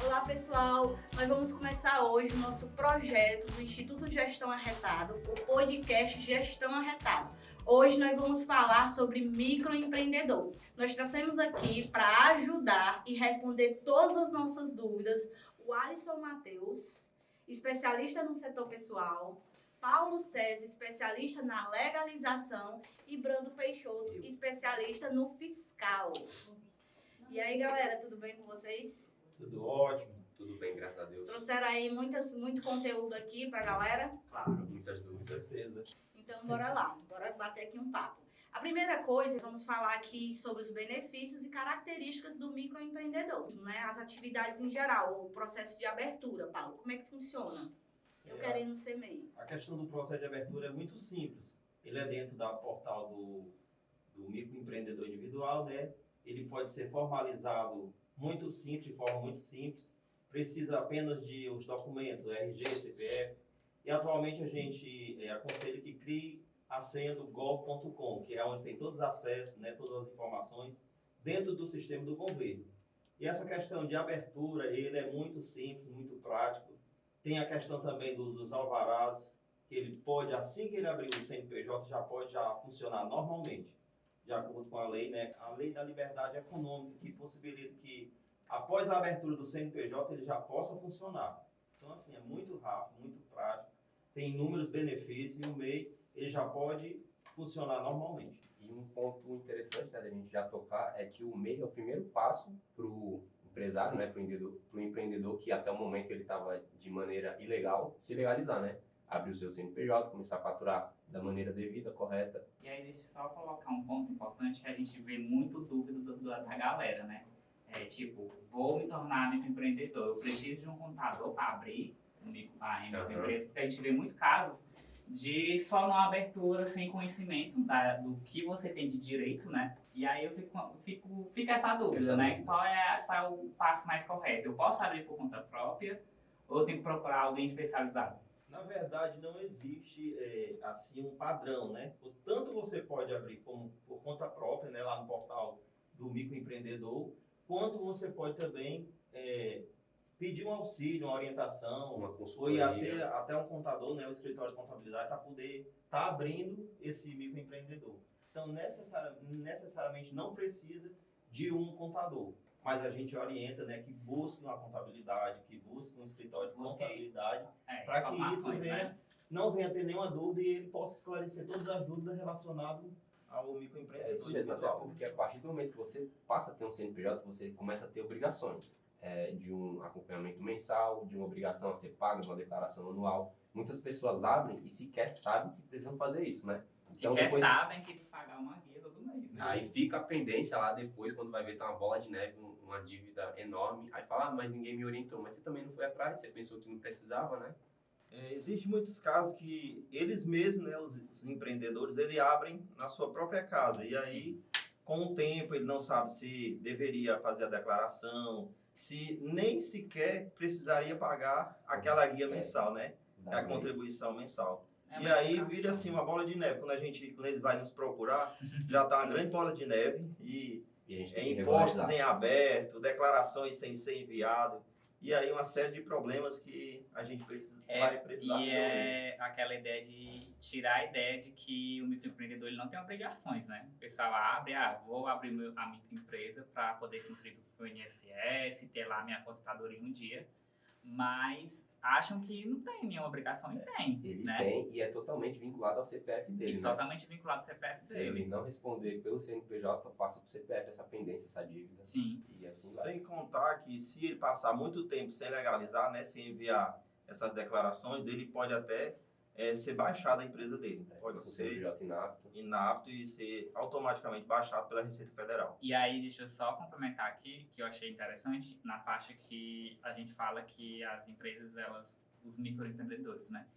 Olá pessoal, nós vamos começar hoje o nosso projeto do Instituto Gestão Arretado, o podcast Gestão Arretado. Hoje nós vamos falar sobre microempreendedor. Nós trouxemos aqui para ajudar e responder todas as nossas dúvidas o Alisson Matheus, especialista no setor pessoal, Paulo César, especialista na legalização e Brando Peixoto, especialista no fiscal. E aí galera, tudo bem com vocês? Tudo ótimo, tudo bem, graças a Deus. Trouxeram aí muito conteúdo aqui pra galera? Claro, muitas dúvidas. Com certeza. Então bora lá, bora bater aqui um papo. A primeira coisa, vamos falar aqui sobre os benefícios e características do microempreendedor, né? As atividades em geral, o processo de abertura, Paulo, como é que funciona? Eu querendo ser MEI. A questão do processo de abertura é muito simples. Ele é dentro da portal do microempreendedor individual, né? Ele pode ser formalizado muito simples, de forma muito simples. Precisa apenas de os documentos, RG, CPF. E atualmente a gente aconselha que crie a senha do gov.com, que é onde tem todos os acessos, né, todas as informações dentro do sistema do governo. E essa questão de abertura, ele é muito simples, muito prático. Tem a questão também dos alvarás, que ele pode, assim que ele abrir o CNPJ, já pode funcionar normalmente, de acordo com a lei, né? A lei da liberdade econômica, que possibilita que, após a abertura do CNPJ, ele já possa funcionar. Então, assim, é muito rápido, muito prático, tem inúmeros benefícios e o MEI ele já pode funcionar normalmente. E um ponto interessante, né, da gente já tocar é que o MEI é o primeiro passo para o empresário, né, para o empreendedor que até o momento ele estava de maneira ilegal, se legalizar, né? Abrir o seu CNPJ, começar a faturar da maneira devida, correta. E aí deixa eu só colocar um ponto importante que a gente vê muito dúvida da galera, né? Tipo, vou me tornar microempreendedor, eu preciso de um contador para abrir a microempresa, porque a gente vê muito casos de só uma abertura sem conhecimento do que você tem de direito, né? E aí fica essa dúvida, né? Qual é o passo mais correto? Eu posso abrir por conta própria ou eu tenho que procurar alguém especializado? Na verdade, não existe assim um padrão, né? Tanto você pode abrir como por conta própria, né, lá no portal do microempreendedor, quanto você pode também pedir um auxílio, uma orientação, uma consultoria, ou ir consultoria, até um contador, né, o escritório de contabilidade, para poder estar abrindo esse microempreendedor. Então, necessariamente não precisa de um contador, mas a gente orienta, né, que busque uma contabilidade, que busque um escritório de contabilidade, para que isso não venha ter nenhuma dúvida e ele possa esclarecer todas as dúvidas relacionadas ao microempreendedor. Isso mesmo, até porque a partir do momento que você passa a ter um CNPJ, você começa a ter obrigações. De um acompanhamento mensal, de uma obrigação a ser paga, de uma declaração anual. Muitas pessoas abrem e sequer sabem que precisam fazer isso, né? Então, depois sabem que eles pagam uma guia todo mês, né? Aí fica a pendência lá depois, quando vai ver, tá uma bola de neve, uma dívida enorme. Aí fala, mas ninguém me orientou. Mas você também não foi atrás, você pensou que não precisava, né? Existem muitos casos que eles mesmos, né, os empreendedores, eles abrem na sua própria casa. E aí, com o tempo, ele não sabe se deveria fazer a declaração, se nem sequer precisaria pagar aquela guia mensal, né? A contribuição mensal. E aí vira assim uma bola de neve. Quando eles vai nos procurar, já está uma grande bola de neve e impostos em aberto, declarações sem ser enviado. E aí uma série de problemas que a gente vai precisar resolver. E é aquela ideia de tirar a ideia de que o microempreendedor ele não tem obrigações, né? O pessoal abre, vou abrir a microempresa para poder contribuir para o INSS, ter lá minha aposentadoria um dia, mas acham que não tem nenhuma obrigação e tem. Ele né? tem e é totalmente vinculado ao CPF dele. E totalmente vinculado ao CPF Se dele. ele não responder pelo CNPJ, passa para o CPF essa pendência, essa dívida. Sim. E assim vai. Sem contar que se ele passar muito tempo sem legalizar, né, sem enviar essas declarações, ele pode até ser baixado a empresa dele. Pode ser inapto e ser automaticamente baixado pela Receita Federal. E aí, deixa eu só complementar aqui, que eu achei interessante, na parte que a gente fala que as empresas, os microempreendedores, né?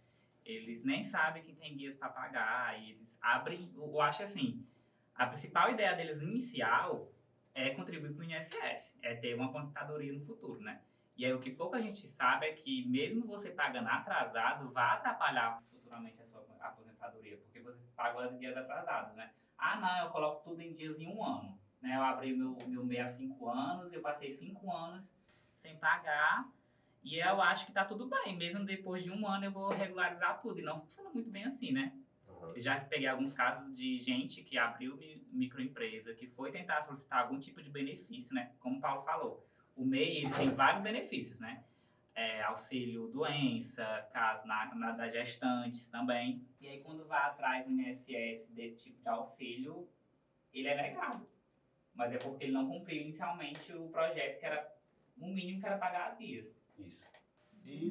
Eles nem sabem que tem guias para pagar, e eles abrem, eu acho assim, a principal ideia deles inicial é contribuir para o INSS, é ter uma aposentadoria no futuro, né? E aí o que pouca gente sabe é que mesmo você pagando atrasado, vai atrapalhar futuramente a sua aposentadoria, porque você pagou as guias atrasadas, né? Ah, não, eu coloco tudo em dias em um ano, né? Eu abri meu MEI há 5 anos, eu passei 5 anos sem pagar. E eu acho que tá tudo bem. Mesmo depois de um ano eu vou regularizar tudo. E não funciona muito bem assim, né? Eu já peguei alguns casos de gente que abriu microempresa, que foi tentar solicitar algum tipo de benefício, né? Como o Paulo falou, o MEI ele tem vários benefícios, né? Auxílio doença, caso das gestantes também. E aí quando vai atrás no INSS desse tipo de auxílio, ele é negado. Mas é porque ele não cumpriu inicialmente o projeto, que era o mínimo que era pagar as guias. Isso. E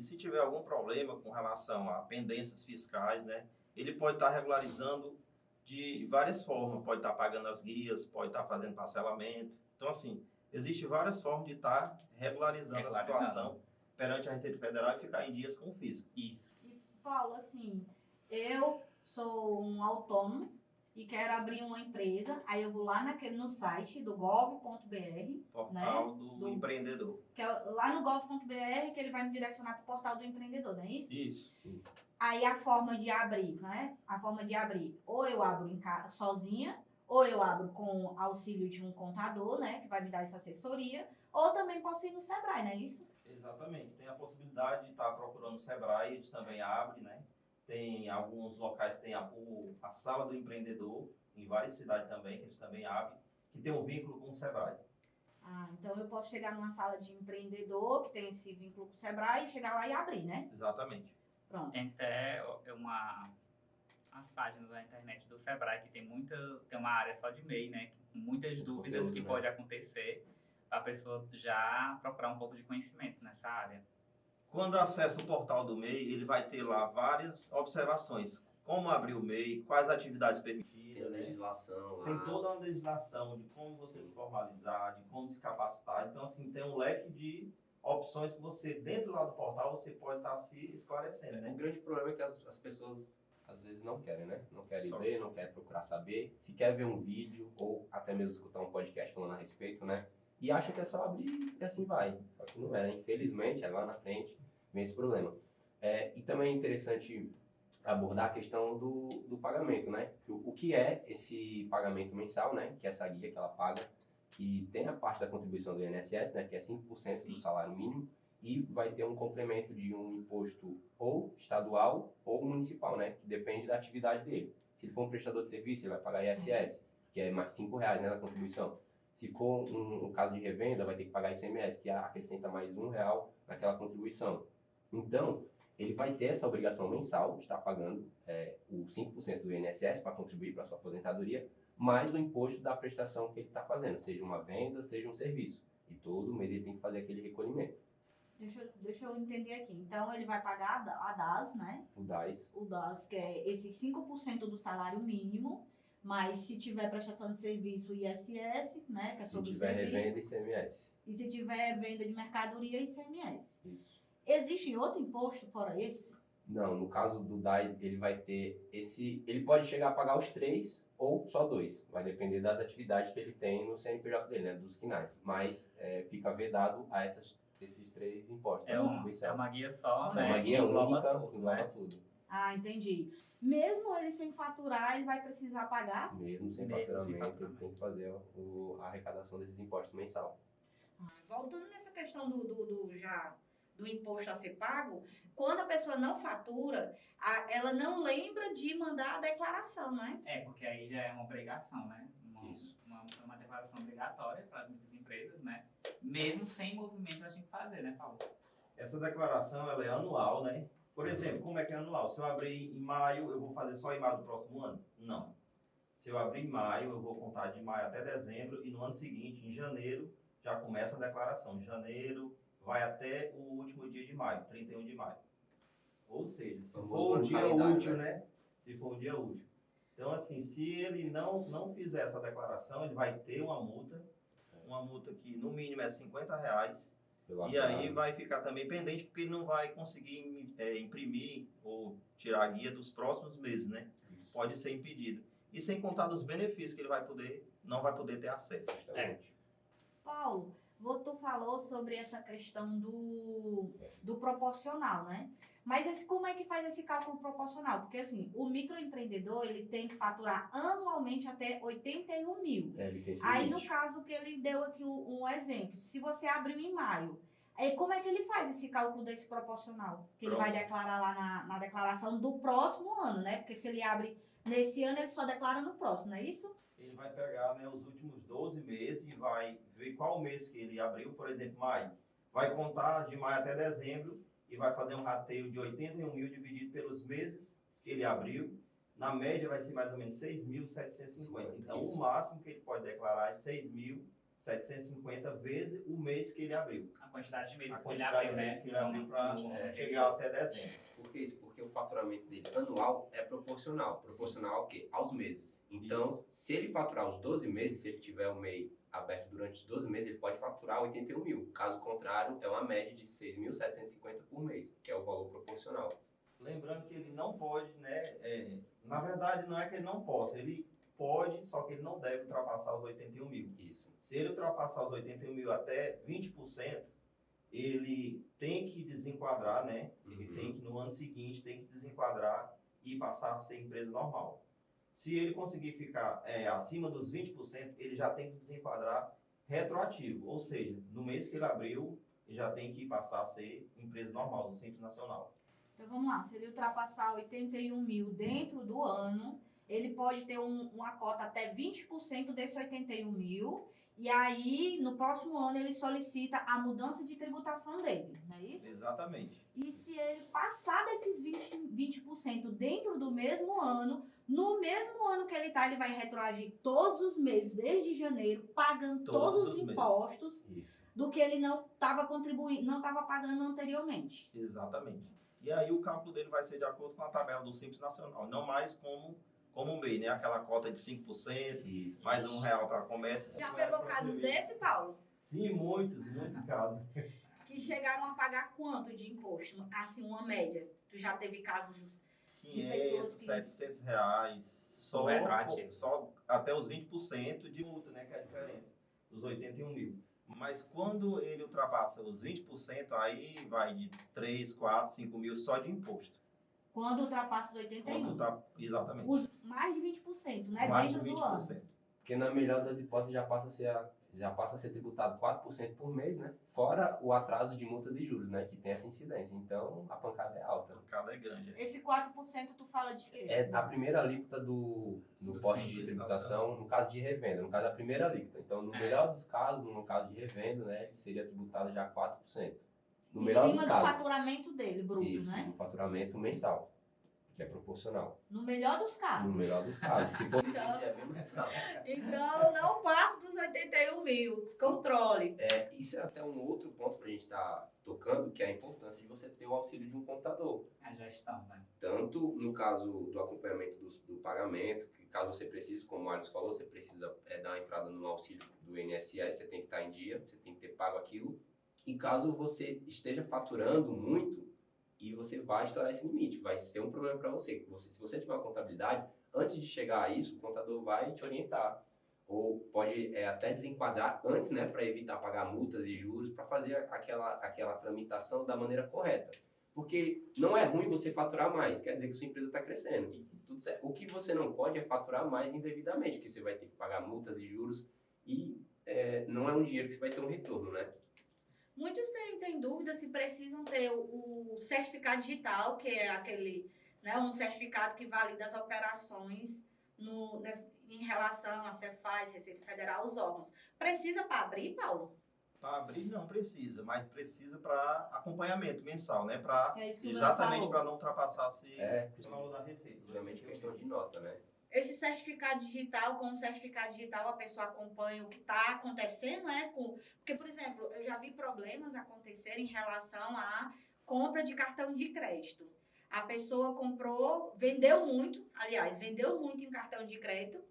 se tiver algum problema com relação a pendências fiscais, né? Ele pode estar regularizando de várias formas. Pode estar pagando as guias, pode estar fazendo parcelamento. Então, assim, existem várias formas de estar regularizando a situação perante a Receita Federal e ficar em dias com o fisco. Isso. E, Paulo, assim, eu sou um autônomo e quero abrir uma empresa, aí eu vou lá no site do gov.br, Portal do empreendedor. que é lá no gov.br que ele vai me direcionar para o portal do empreendedor, não é isso? Isso. Sim. Aí a forma de abrir, né? A forma de abrir, ou eu abro sozinha, ou eu abro com auxílio de um contador, né? Que vai me dar essa assessoria, ou também posso ir no Sebrae, não é isso? Exatamente. Tem a possibilidade de estar procurando o Sebrae, eles também abrem, né? Tem alguns locais que tem a sala do empreendedor, em várias cidades também, que eles também abrem, que tem um vínculo com o Sebrae. Ah, então eu posso chegar numa sala de empreendedor que tem esse vínculo com o Sebrae e chegar lá e abrir, né? Exatamente. Pronto. Tem até as páginas da internet do Sebrae que tem uma área só de MEI, né? Com muitas dúvidas conteúdo, que né? pode acontecer, para a pessoa já procurar um pouco de conhecimento nessa área. Quando acessa o portal do MEI, ele vai ter lá várias observações. Como abrir o MEI, quais atividades Tem permitidas, né? legislação lá. Tem toda uma legislação de como você se formalizar, de como se capacitar. Então, assim, tem um leque de opções que você, dentro lá do portal, você pode estar se esclarecendo, O né? grande problema é que as pessoas às vezes não querem, né? Não querem Só. ler, não querem procurar saber. Se quer ver um vídeo ou até mesmo escutar um podcast falando a respeito, né? E acha que é só abrir e assim vai. Só que não é, né? Infelizmente, é lá na frente vem esse problema. E também é interessante abordar a questão do pagamento, né? O que é esse pagamento mensal, né? Que é essa guia que ela paga, que tem a parte da contribuição do INSS, né? Que é 5% Sim. do salário mínimo. E vai ter um complemento de um imposto ou estadual ou municipal, né? Que depende da atividade dele. Se ele for um prestador de serviço, ele vai pagar ISS, que é mais R$5, né, na contribuição. Se for um caso de revenda, vai ter que pagar ICMS, que acrescenta mais R$1 naquela contribuição. Então, ele vai ter essa obrigação mensal de estar pagando o 5% do INSS para contribuir para a sua aposentadoria, mais o imposto da prestação que ele está fazendo, seja uma venda, seja um serviço. E todo mês ele tem que fazer aquele recolhimento. Deixa eu entender aqui. Então, ele vai pagar a DAS, né? O DAS. O DAS, que é esse 5% do salário mínimo, mas se tiver prestação de serviço, ISS, né? Que é Se sobre o tiver serviço. revenda, ICMS. E se tiver venda de mercadoria, ICMS. Isso. Existe outro imposto fora esse? Não, no caso do DAS, ele vai ter ele pode chegar a pagar os 3 ou só 2. Vai depender das atividades que ele tem no CNPJ dele, né? Dos KNAI. Mas fica vedado a esses 3 impostos. É uma guia só, né? uma guia Engloba única, tudo, engloba né? tudo. Ah, entendi. Mesmo ele sem faturar, ele vai precisar pagar? Mesmo sem Mesmo sem faturamento, ele faturamento. tem que fazer a arrecadação desses impostos mensal. Voltando nessa questão do imposto a ser pago, quando a pessoa não fatura, ela não lembra de mandar a declaração, né? Porque aí já é uma obrigação, né? Isso. Uma declaração obrigatória para as muitas empresas, né? Mesmo sem movimento, a gente tem que fazer, né, Paulo? Essa declaração, ela é anual, né? Por exemplo, como é que é anual? Se eu abrir em maio, eu vou fazer só em maio do próximo ano? Não. Se eu abrir em maio, eu vou contar de maio até dezembro e no ano seguinte, em janeiro, já começa a declaração. Em janeiro vai até o último dia de maio, 31 de maio. Ou seja, se for um dia útil, né? Se for um dia útil. Então, assim, se ele não fizer essa declaração, ele vai ter uma multa que no mínimo é R$50, e aí vai ficar também pendente, porque ele não vai conseguir imprimir ou tirar a guia dos próximos meses, né? Isso. Pode ser impedido. E sem contar dos benefícios que ele não vai poder ter acesso. Justamente. Paulo, tu falou sobre essa questão do proporcional, né? Mas como é que faz esse cálculo proporcional? Porque assim, o microempreendedor, ele tem que faturar anualmente até 81 mil. Ele tem esse Aí, no limite. caso que ele deu aqui um exemplo, se você abriu em maio, aí como é que ele faz esse cálculo desse proporcional? Que ele vai Pronto. declarar lá na declaração do próximo ano, né? Porque se ele abre nesse ano, ele só declara no próximo, não é isso? Ele vai pegar, né, os últimos 12 meses e vai ver qual mês que ele abriu, por exemplo, maio. Vai contar de maio até dezembro e vai fazer um rateio de 81 mil dividido pelos meses que ele abriu. Na média vai ser mais ou menos 6.750. Então, Isso. o máximo que ele pode declarar é 6.750 vezes o mês que ele abriu. A quantidade de A meses que ele quantidade abriu, de né? meses que ele abriu para É. chegar até dezembro. Por que isso? Porque o faturamento dele anual é proporcional. Proporcional ao quê? Aos meses. Então, se ele faturar os 12 meses, se ele tiver o MEI aberto durante os 12 meses, ele pode faturar 81 mil. Caso contrário, é uma média de 6.750 por mês, que é o valor proporcional. Lembrando que ele não pode, né? Na verdade, não é que ele não possa, ele pode, só que ele não deve ultrapassar os 81 mil. Isso. Se ele ultrapassar os 81 mil até 20%, ele tem que desenquadrar, né? Ele Uhum. tem que, no ano seguinte, tem que desenquadrar e passar a ser empresa normal. Se ele conseguir ficar acima dos 20%, ele já tem que desenquadrar retroativo, ou seja, no mês que ele abriu, ele já tem que passar a ser empresa normal, do Simples Nacional. Então vamos lá, se ele ultrapassar 81 mil dentro do ano, ele pode ter uma cota até 20% desse 81 mil, e aí no próximo ano ele solicita a mudança de tributação dele, não é isso? Exatamente. E se ele passar desses 20% dentro do mesmo ano, no mesmo ano que ele está, ele vai retroagir todos os meses, desde janeiro, pagando todos os meses. impostos Isso. do que ele não estava contribuindo, não estava pagando anteriormente. Exatamente. E aí o cálculo dele vai ser de acordo com a tabela do Simples Nacional, não mais como o MEI, né? Aquela cota de 5%, Isso. mais R$1 para comércio. Já R$5 pegou para casos serviço. desse, Paulo? Sim, muitos casos. Que chegaram a pagar quanto de imposto? Assim, uma média. Tu já teve casos de pessoas 500, que... R$700, O retroativo. só até os 20% de multa, né? Que é a diferença, dos 81 mil. Mas quando ele ultrapassa os 20%, aí vai de 3, 4, 5 mil só de imposto. Quando ultrapassa os 81. Exatamente. Os mais de 20%, né? Mais Dentro de do ano. 20%. Porque na melhor das hipóteses já passa a ser tributado 4% por mês, né? Fora o atraso de multas e juros, né? Que tem essa incidência. Então, a pancada é alta. A cada é grande. Esse 4% tu fala de quê? É a primeira alíquota do poste de Simples tributação, no caso de revenda. No caso, a primeira alíquota. Então, no melhor dos casos, no caso de revenda, né? Seria tributado já 4%. No Em melhor cima dos do casos. faturamento dele, bruto, Isso, né? no faturamento mensal, que é proporcional. No melhor dos casos. No melhor dos casos. Se for Então- é bem mais caro. Então, não passa dos 81 mil. Controle. Isso é até um outro ponto para a gente estar tocando, que é a importância de você ter o auxílio de um contador. A gestão, né? Tanto no caso do acompanhamento do pagamento, que caso você precise, como o Alisson falou, você precisa dar uma entrada no auxílio do INSS, você tem que estar em dia, você tem que ter pago aquilo. E caso você esteja faturando muito e você vai estourar esse limite, vai ser um problema para você. Se você tiver uma contabilidade, antes de chegar a isso, o contador vai te orientar. Ou pode até desenquadrar antes, né, para evitar pagar multas e juros, para fazer aquela tramitação da maneira correta. Porque não é ruim você faturar mais, quer dizer que sua empresa está crescendo. Tudo certo. O que você não pode é faturar mais indevidamente, porque você vai ter que pagar multas e juros e não é um dinheiro que você vai ter um retorno, né? Muitos têm dúvida se precisam ter o certificado digital, que é aquele, né, um certificado que valida as operações em relação a Cefaz, Receita Federal, os órgãos. Precisa para abrir, Paulo? Para abrir não precisa, mas precisa para acompanhamento mensal, né? É isso que o Bruno Exatamente falou. para não ultrapassar o Principalmente valor da receita. questão de nota, né? Esse certificado digital, com o certificado digital, a pessoa acompanha o que está acontecendo, né? Porque, por exemplo, eu já vi problemas acontecerem em relação à compra de cartão de crédito. A pessoa comprou, vendeu muito em cartão de crédito.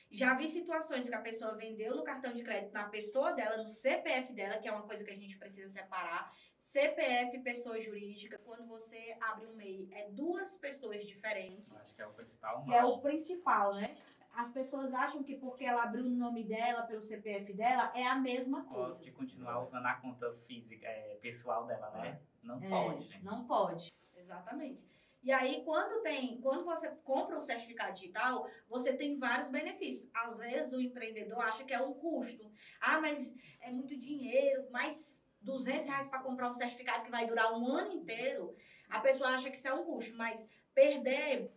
Já vi situações que a pessoa vendeu no cartão de crédito na pessoa dela, no CPF dela, que é uma coisa que a gente precisa separar. CPF, pessoa jurídica, quando você abre um MEI, é duas pessoas diferentes. Eu acho que é o principal Que é mal. o principal, né? as pessoas acham que porque ela abriu o nome dela, pelo CPF dela, é a mesma coisa. Pode continuar usando a conta física, pessoal dela, né? Não pode, gente. Não pode. Exatamente. E aí, quando você compra o certificado digital, você tem vários benefícios. Às vezes, o empreendedor acha que é um custo. Ah, mas é muito dinheiro, mais R$ 200 para comprar um certificado que vai durar um ano inteiro. A pessoa acha que isso é um custo, mas perder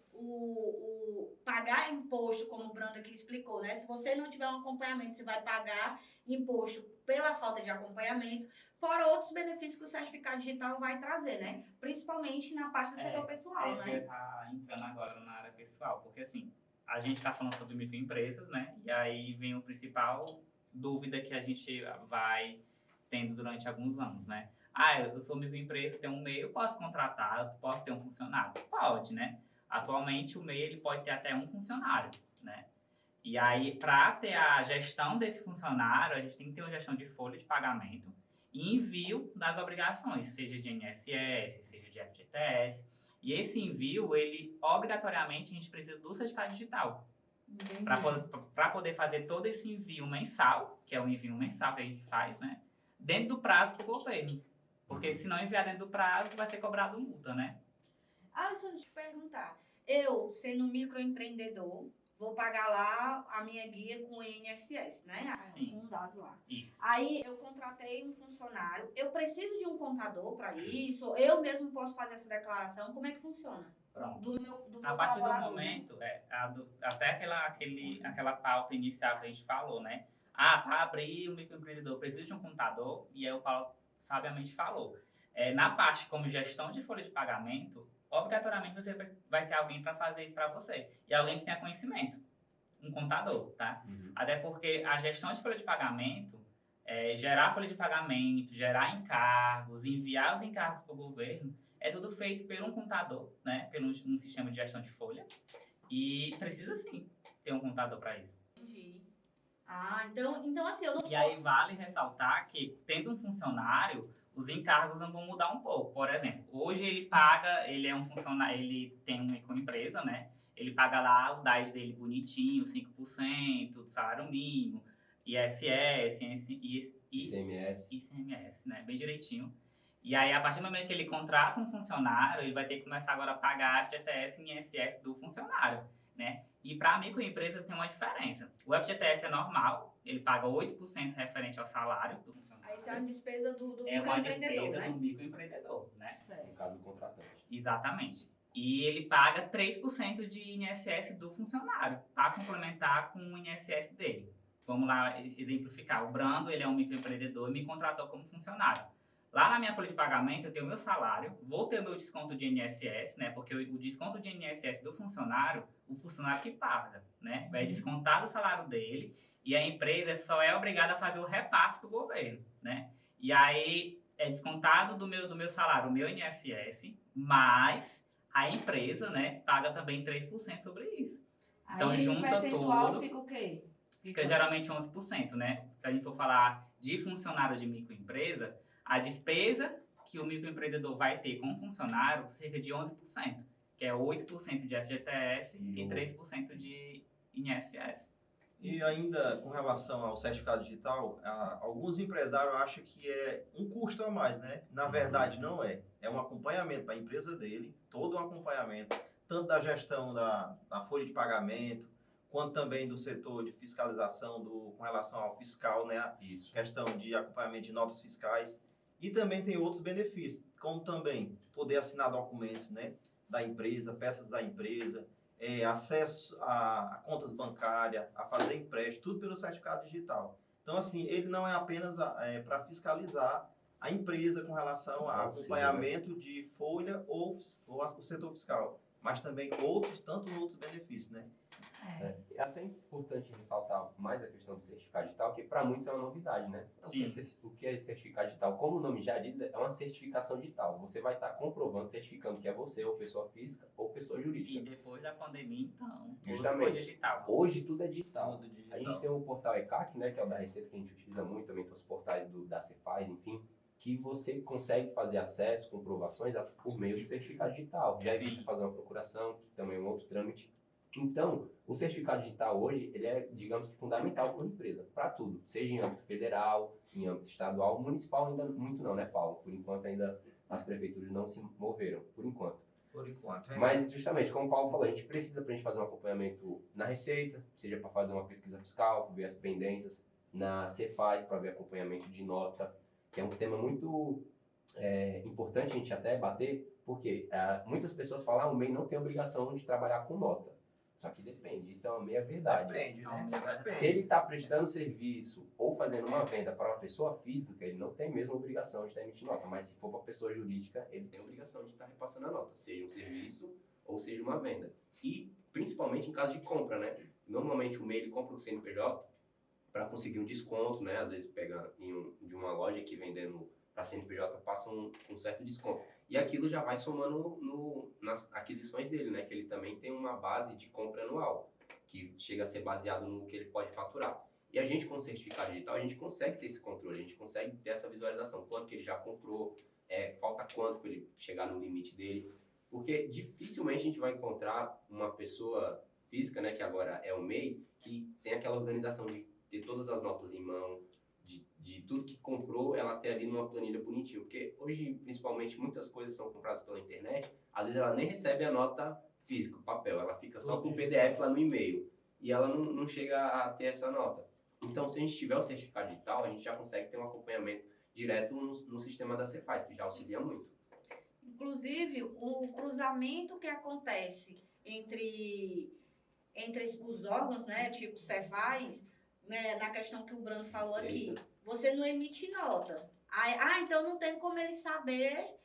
pagar imposto, como o Brando aqui explicou, né? Se você não tiver um acompanhamento, você vai pagar imposto pela falta de acompanhamento, fora outros benefícios que o certificado digital vai trazer, né? Principalmente na parte do setor pessoal, isso que eu ia estar entrando agora na área pessoal, porque assim, a gente está falando sobre microempresas, né? E aí vem o principal dúvida que a gente vai tendo durante alguns anos, né? Ah, eu sou microempresa, tenho um MEI, eu posso contratar, eu posso ter um funcionário? Pode, né? Atualmente o MEI ele pode ter até um funcionário, né? E aí, para ter a gestão desse funcionário, a gente tem que ter uma gestão de folha de pagamento e envio das obrigações, seja de INSS, seja de FGTS. E esse envio, ele obrigatoriamente a gente precisa do certificado digital. Para poder fazer todo esse envio mensal, que é o envio mensal que a gente faz, né? Dentro do prazo para o governo. Porque se não enviar dentro do prazo, vai ser cobrado multa, né? Alisson, deixa eu te perguntar. Eu, sendo microempreendedor, vou pagar lá a minha guia com o INSS, né? Sim. Com os dados lá. Isso. Aí eu contratei um funcionário. Eu preciso de um contador para isso? Eu mesmo posso fazer essa declaração? Como é que funciona? Pronto. Do meu A partir do colaborador, momento, até aquela pauta inicial que a gente falou, né? Ah, para abrir um microempreendedor, precisa de um contador, e aí o Paulo sabiamente falou. Na parte como gestão de folha de pagamento, obrigatoriamente você vai ter alguém para fazer isso para você. E alguém que tenha conhecimento. Um contador, tá? Uhum. Até porque a gestão de folha de pagamento, gerar folha de pagamento, gerar encargos, enviar os encargos para o governo, é tudo feito por um contador, né? Pelo um sistema de gestão de folha. E precisa sim ter um contador para isso. Entendi. Ah, então assim, eu não... E aí vale ressaltar que, tendo um funcionário, os encargos vão mudar um pouco. Por exemplo, hoje ele é um funcionário, ele tem uma microempresa, né? Ele paga lá o DAS dele bonitinho, 5% do salário mínimo, ISS, ICMS, né? Bem direitinho. E aí, a partir do momento que ele contrata um funcionário, ele vai ter que começar agora a pagar FGTS e INSS do funcionário, né? E para a microempresa tem uma diferença. O FGTS é normal, ele paga 8% referente ao salário do funcionário. Aí isso é uma despesa do É uma microempreendedor, despesa né? do microempreendedor, né? Certo. No caso do contratante. Exatamente. E ele paga 3% de INSS do funcionário, para complementar com o INSS dele. Vamos lá exemplificar. O Brando, ele é um microempreendedor e me contratou como funcionário. Lá na minha folha de pagamento, eu tenho o meu salário, vou ter o meu desconto de INSS, né? Porque o desconto de INSS do funcionário, o funcionário que paga, né? Vai descontar do salário dele e a empresa só é obrigada a fazer o repasse para o governo, né? E aí é descontado do meu salário, o meu INSS, mas a empresa, né, paga também 3% sobre isso. Então, aí junta o percentual tudo, fica o quê? fica geralmente 11%, né? Se a gente for falar de funcionário de microempresa, a despesa que o microempreendedor vai ter com o funcionário, cerca de 11%, que é 8% de FGTS e 3% de INSS. E ainda com relação ao certificado digital, alguns empresários acham que é um custo a mais, né? Na verdade, não é. É um acompanhamento para a empresa dele, todo um acompanhamento, tanto da gestão da folha de pagamento, quanto também do setor de fiscalização com relação ao fiscal, né? Isso. Questão de acompanhamento de notas fiscais. E também tem outros benefícios, como também poder assinar documentos, né, da empresa, peças da empresa, acesso a contas bancárias, a fazer empréstimo, tudo pelo certificado digital. Então, assim, ele não é apenas para fiscalizar a empresa com relação a acompanhamento de folha ou o setor fiscal, mas também tanto outros benefícios, né? É até importante ressaltar mais a questão do certificado digital, que para muitos é uma novidade, né? Sim. O que é certificado digital? Como o nome já diz, é uma certificação digital. Você vai estar comprovando, certificando que é você, ou pessoa física, ou pessoa E jurídica. depois da pandemia, então, tudo Justamente. ficou digital. Hoje tudo é digital. Tudo digital. A gente tem o portal ECAC, né, que é o da Receita, que a gente utiliza muito, também tem os portais da Cefaz, enfim, que você consegue fazer acesso, comprovações por meio do certificado digital. Já evita fazer uma procuração, que também é um outro trâmite Então, o certificado digital hoje, ele é, digamos que, fundamental para uma empresa, para tudo, seja em âmbito federal, em âmbito estadual, municipal ainda muito não, né, Paulo? Por enquanto ainda as prefeituras não se moveram, por enquanto. Por enquanto. Mas, justamente, como o Paulo falou, a gente precisa para a gente fazer um acompanhamento na Receita, seja para fazer uma pesquisa fiscal, ver as pendências, na Cefaz, para ver acompanhamento de nota, que é um tema muito importante a gente até bater, porque muitas pessoas falam que o MEI não tem obrigação de trabalhar com nota. Só que depende, isso é uma meia verdade. Depende, né? Depende. Se ele está prestando serviço ou fazendo uma venda para uma pessoa física, ele não tem mesmo obrigação de estar emitindo nota. Mas se for para pessoa jurídica, ele tem obrigação de estar repassando a nota, seja um serviço ou seja uma venda. E principalmente em caso de compra, né? Normalmente o MEI ele compra o CNPJ para conseguir um desconto, né? Às vezes pega de uma loja que vendendo para CNPJ passa um certo desconto. E aquilo já vai somando nas aquisições dele, né? Que ele também tem uma base de compra anual, que chega a ser baseado no que ele pode faturar. E a gente, com o certificado digital, a gente consegue ter esse controle, a gente consegue ter essa visualização. Quanto que ele já comprou, falta quanto para ele chegar no limite dele. Porque dificilmente a gente vai encontrar uma pessoa física, né? Que agora é o MEI, que tem aquela organização de ter todas as notas em mão, de tudo que comprou, ela ter ali numa planilha bonitinha. Porque hoje, principalmente, muitas coisas são compradas pela internet, às vezes ela nem recebe a nota física, o papel, ela fica só com o PDF lá no e-mail. E ela não chega a ter essa nota. Então, se a gente tiver o certificado digital, a gente já consegue ter um acompanhamento direto no sistema da Cefaz, que já auxilia muito. Inclusive, o cruzamento que acontece entre os órgãos, né, tipo Cefaz, né, na questão que o Bruno falou aqui, você não emite nota. Então não tem como ele saber,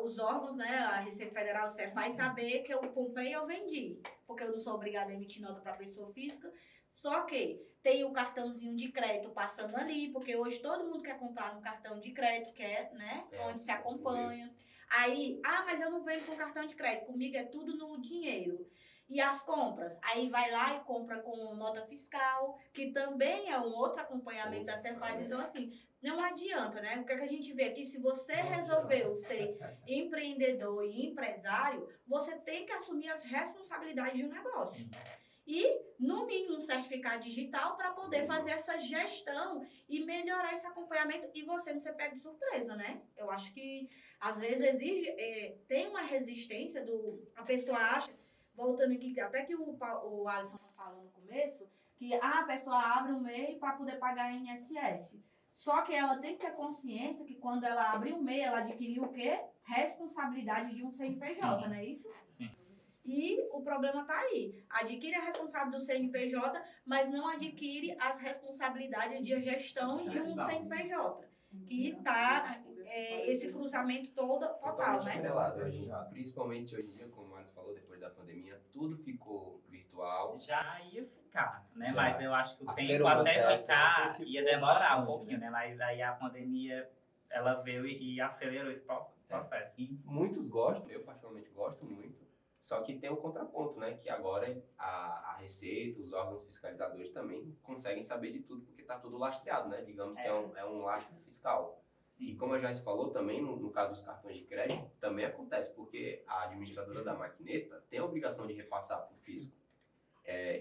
os órgãos, né, a Receita Federal, o Cefaz, saber que eu comprei ou vendi, porque eu não sou obrigada a emitir nota para pessoa física. Só que tem o cartãozinho de crédito passando ali, porque hoje todo mundo quer comprar no cartão de crédito, né, onde se acompanha. Aí, mas eu não vendo com cartão de crédito, comigo é tudo no dinheiro. E as compras? Aí vai lá e compra com nota fiscal, que também é um outro acompanhamento da Cefaz. Então, assim, não adianta, né? O que a gente vê aqui, se você resolveu ser empreendedor e empresário, você tem que assumir as responsabilidades do negócio. E, no mínimo, um certificado digital para poder fazer essa gestão e melhorar esse acompanhamento e você não ser pego de surpresa, né? Eu acho que, às vezes, tem uma resistência a pessoa acha, voltando aqui, até que o Alisson falou no começo, que a pessoa abre um MEI para poder pagar INSS. Só que ela tem que ter consciência que quando ela abre um MEI, ela adquiriu o quê? Responsabilidade de um CNPJ, Sim. não é isso? Sim. E o problema está aí. Adquire a responsabilidade do CNPJ, mas não adquire as responsabilidades de gestão de um CNPJ. Que está esse cruzamento total, né? Atrelado hoje, principalmente hoje em dia, como o Marcos falou, depois da pandemia, tudo ficou virtual. Já ia ficar, né? Já. Mas eu acho que o Acelerou tempo o até processo, ficar ia demorar bastante, um pouquinho, né? Mas aí a pandemia, ela veio e acelerou esse processo. E muitos gostam, eu particularmente gosto muito, só que tem um contraponto, né? Que agora a Receita, os órgãos fiscalizadores também conseguem saber de tudo, porque está tudo lastreado, né? Digamos que é um lastro fiscal. Sim. E como a Joyce falou também, no caso dos cartões de crédito, também acontece, porque a administradora da maquineta tem a obrigação de repassar para o fisco.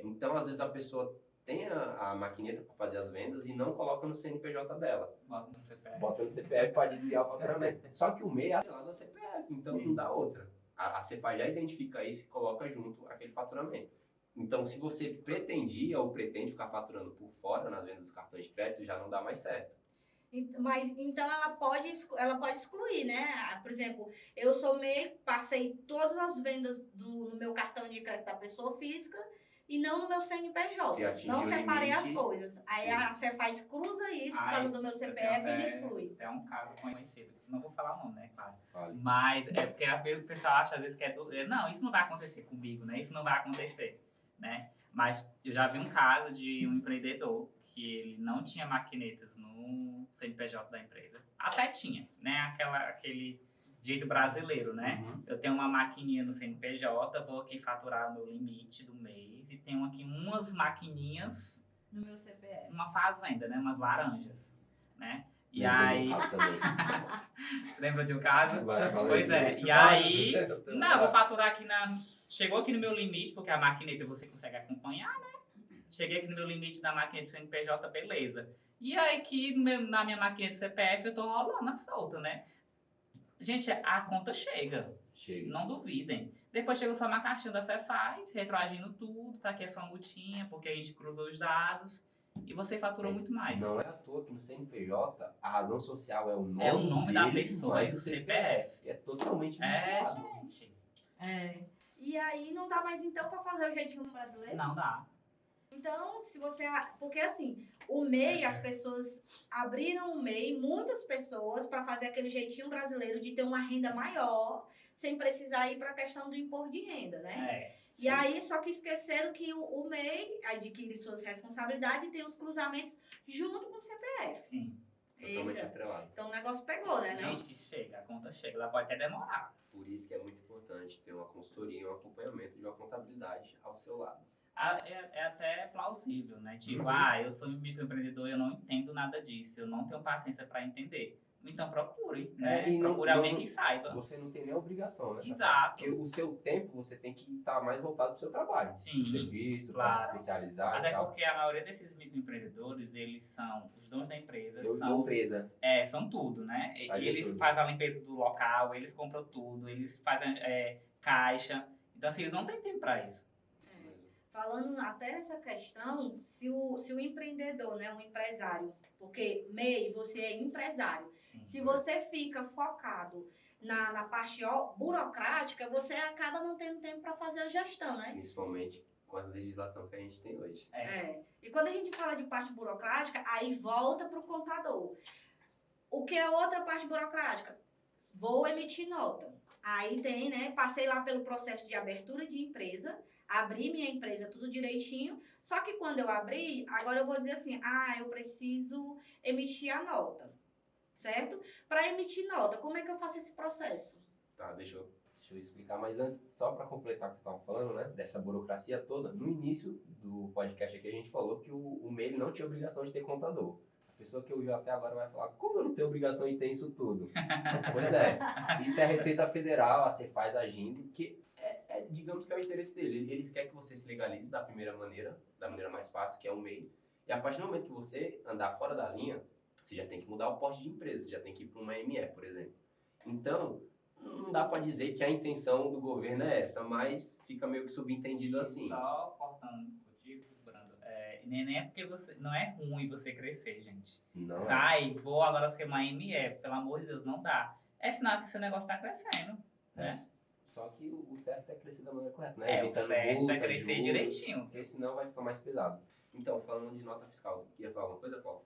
Então, às vezes, a pessoa tem a maquineta para fazer as vendas e não coloca no CNPJ dela. Bota no CPF. Bota no CPF para desviar o faturamento. Só que o MEI é lá no CPF, então não dá outra. A Cefaz já identifica isso e coloca junto aquele faturamento. Então, se você pretendia ou pretende ficar faturando por fora nas vendas dos cartões de crédito, já não dá mais certo. Mas então ela pode excluir, né? Por exemplo, eu sou MEI, passei todas as vendas no meu cartão de crédito da pessoa física e não no meu CNPJ. Não separei as coisas. Aí a Cefaz cruza isso por causa do meu CPF e me exclui. É um caso conhecido. Não vou falar o nome, né? Claro. Vale. Mas é porque o pessoal acha às vezes que não, isso não vai acontecer comigo, né? Isso não vai acontecer, né? Mas eu já vi um caso de um empreendedor que ele não tinha maquinetas no CNPJ da empresa. Até tinha, né? Aquele jeito brasileiro, né? Uhum. Eu tenho uma maquininha no CNPJ, vou aqui faturar meu limite do mês e tenho aqui umas maquininhas No meu CPF. numa fazenda, né? Umas laranjas, né? E Lembra de aí... um caso também. Lembra de um caso? Vai, Pois é. E aí... Não, vou faturar aqui chegou aqui no meu limite, porque a maquineta você consegue acompanhar, né? Cheguei aqui no meu limite da máquina de CNPJ, beleza. E aí que na minha máquina de CPF eu tô rolando a solta, né? Gente, a conta chega. Chega. Não duvidem. Depois chega só uma caixinha da Cefaz, retroagindo tudo, tá aqui a sua multinha, porque a gente cruzou os dados e você faturou muito mais. Não é à toa que no CNPJ a razão social é o nome, É o nome da dele, pessoa, mais é o o CPF. que é totalmente É, vinculado. gente. E aí não dá mais então pra fazer o jeitinho brasileiro? Não dá. Então, se você. Porque assim, o MEI, as pessoas abriram o MEI, muitas pessoas, para fazer aquele jeitinho brasileiro de ter uma renda maior, sem precisar ir para a questão do imposto de renda, né? É. E aí, só que esqueceram que o MEI adquire suas responsabilidades e tem os cruzamentos junto com o CPF. Sim. Totalmente Eita. atrelado. Então o negócio pegou, né? Não? Gente, chega, a conta chega. Ela pode até demorar. Por isso que é muito importante ter uma consultoria e um acompanhamento de uma contabilidade ao seu lado. É até plausível, né? Tipo, Uhum. eu sou um microempreendedor e eu não entendo nada disso. Eu não tenho paciência para entender. Então procure, né? E não- Procure não- alguém que saiba. Você não tem nem a obrigação, né? Exato. Porque o seu tempo você tem que estar mais voltado para o seu trabalho. Sim, Serviço, para se claro. especializar e Até tal. porque a maioria desses microempreendedores, eles são os donos da empresa, Eu são, empresa. são tudo, né? E Fazem eles tudo. fazem a limpeza do local, eles compram tudo, eles fazem caixa. Então, assim, eles não têm tempo para isso. Falando até nessa questão, se o empreendedor, né, um empresário, porque MEI, você é empresário. Sim. Se você fica focado na parte burocrática, você acaba não tendo tempo para fazer a gestão, né? Principalmente com a legislação que a gente tem hoje. E quando a gente fala de parte burocrática, aí volta para o contador. O que é outra parte burocrática? Vou emitir nota. Aí tem, né? Passei lá pelo processo de abertura de empresa, abri minha empresa tudo direitinho. Só que quando eu abri, agora eu vou dizer assim, eu preciso emitir a nota, certo? Para emitir nota, como é que eu faço esse processo? Tá, deixa eu explicar, mas antes, só para completar o que você estava falando, né, dessa burocracia toda, no início do podcast aqui a gente falou que o MEI não tinha obrigação de ter contador. A pessoa que ouviu até agora vai falar, como eu não tenho obrigação de ter isso tudo? Pois é, isso é a Receita Federal, a Cefaz agindo, que digamos que é o interesse dele. Eles querem que você se legalize da primeira maneira, da maneira mais fácil, que é o MEI. E a partir do momento que você andar fora da linha, você já tem que mudar o porte de empresa, você já tem que ir para uma ME, por exemplo. Então, não dá para dizer que a intenção do governo é essa, mas fica meio que subentendido assim. Só cortando contigo, Brando. Nem é porque não é ruim você crescer, gente. Não é. Sai, vou agora ser uma ME, pelo amor de Deus, não dá. É sinal que seu negócio tá crescendo, né? Só que o certo é crescer da maneira correta, né? O certo é crescer juros, direitinho. porque senão vai ficar mais pesado. Então, falando de nota fiscal, queria falar uma coisa, Paulo?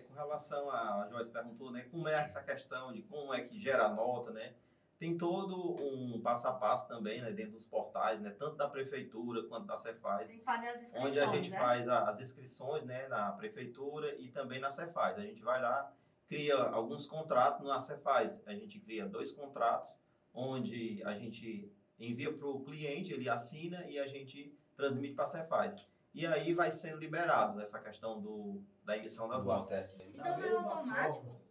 Com relação a Joyce perguntou, né, como é essa questão de como é que gera a nota, né? Tem todo um passo a passo também, né, dentro dos portais, né, tanto da prefeitura quanto da Cefaz, Tem que fazer as inscrições, onde a gente né? faz as inscrições, né, na prefeitura e também na Cefaz. A gente vai lá, cria alguns contratos na Cefaz. A gente cria 2 contratos, onde a gente envia para o cliente, ele assina e a gente transmite para a Cefaz. E aí vai sendo liberado essa questão da emissão das Do notas. acesso. Então não é automático?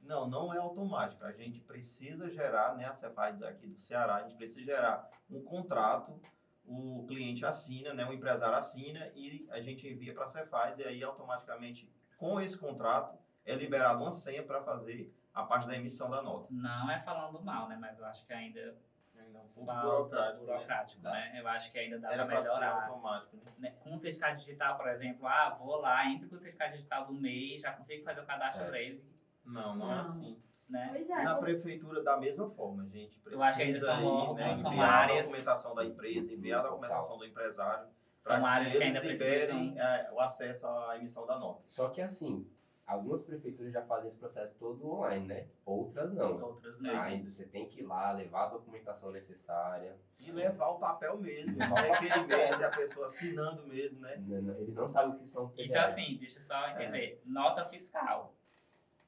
Não, não é automático. A gente precisa gerar, né, a Cefaz aqui do Ceará, a gente precisa gerar um contrato, o cliente assina, né, o empresário assina e a gente envia para a Cefaz e aí automaticamente com esse contrato é liberado uma senha para fazer a parte da emissão da nota. Não é falando mal, né? Mas eu acho que ainda Ainda é um pouco falta burocrático, né? né? Eu acho que ainda dá Era pra para ser melhorar. automático, né? Com o certificado digital, por exemplo, vou lá, entro com o certificado digital do MEI, já consigo fazer o cadastro para ele, Não, não é assim. né? Pois E é. na prefeitura, da mesma forma, a gente precisa Eu acho que ainda são aí, órgãos, né, são enviar a áreas. documentação da empresa, enviar a documentação do empresário, São para áreas que que eles ainda liberem precisam. o acesso à emissão da nota. Só que assim, algumas prefeituras já fazem esse processo todo online, né? Outras não. Outras não. Ainda você tem que ir lá, levar a documentação necessária. E levar o papel mesmo, Levar o não é papel aquele sério. mesmo, a pessoa assinando mesmo, né? Eles não sabem o que são PDF. Então, assim, deixa eu só entender. Nota fiscal.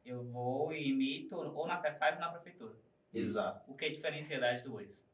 Eu vou e emito ou na Cefaz ou na prefeitura. Exato. O que diferencia das duas?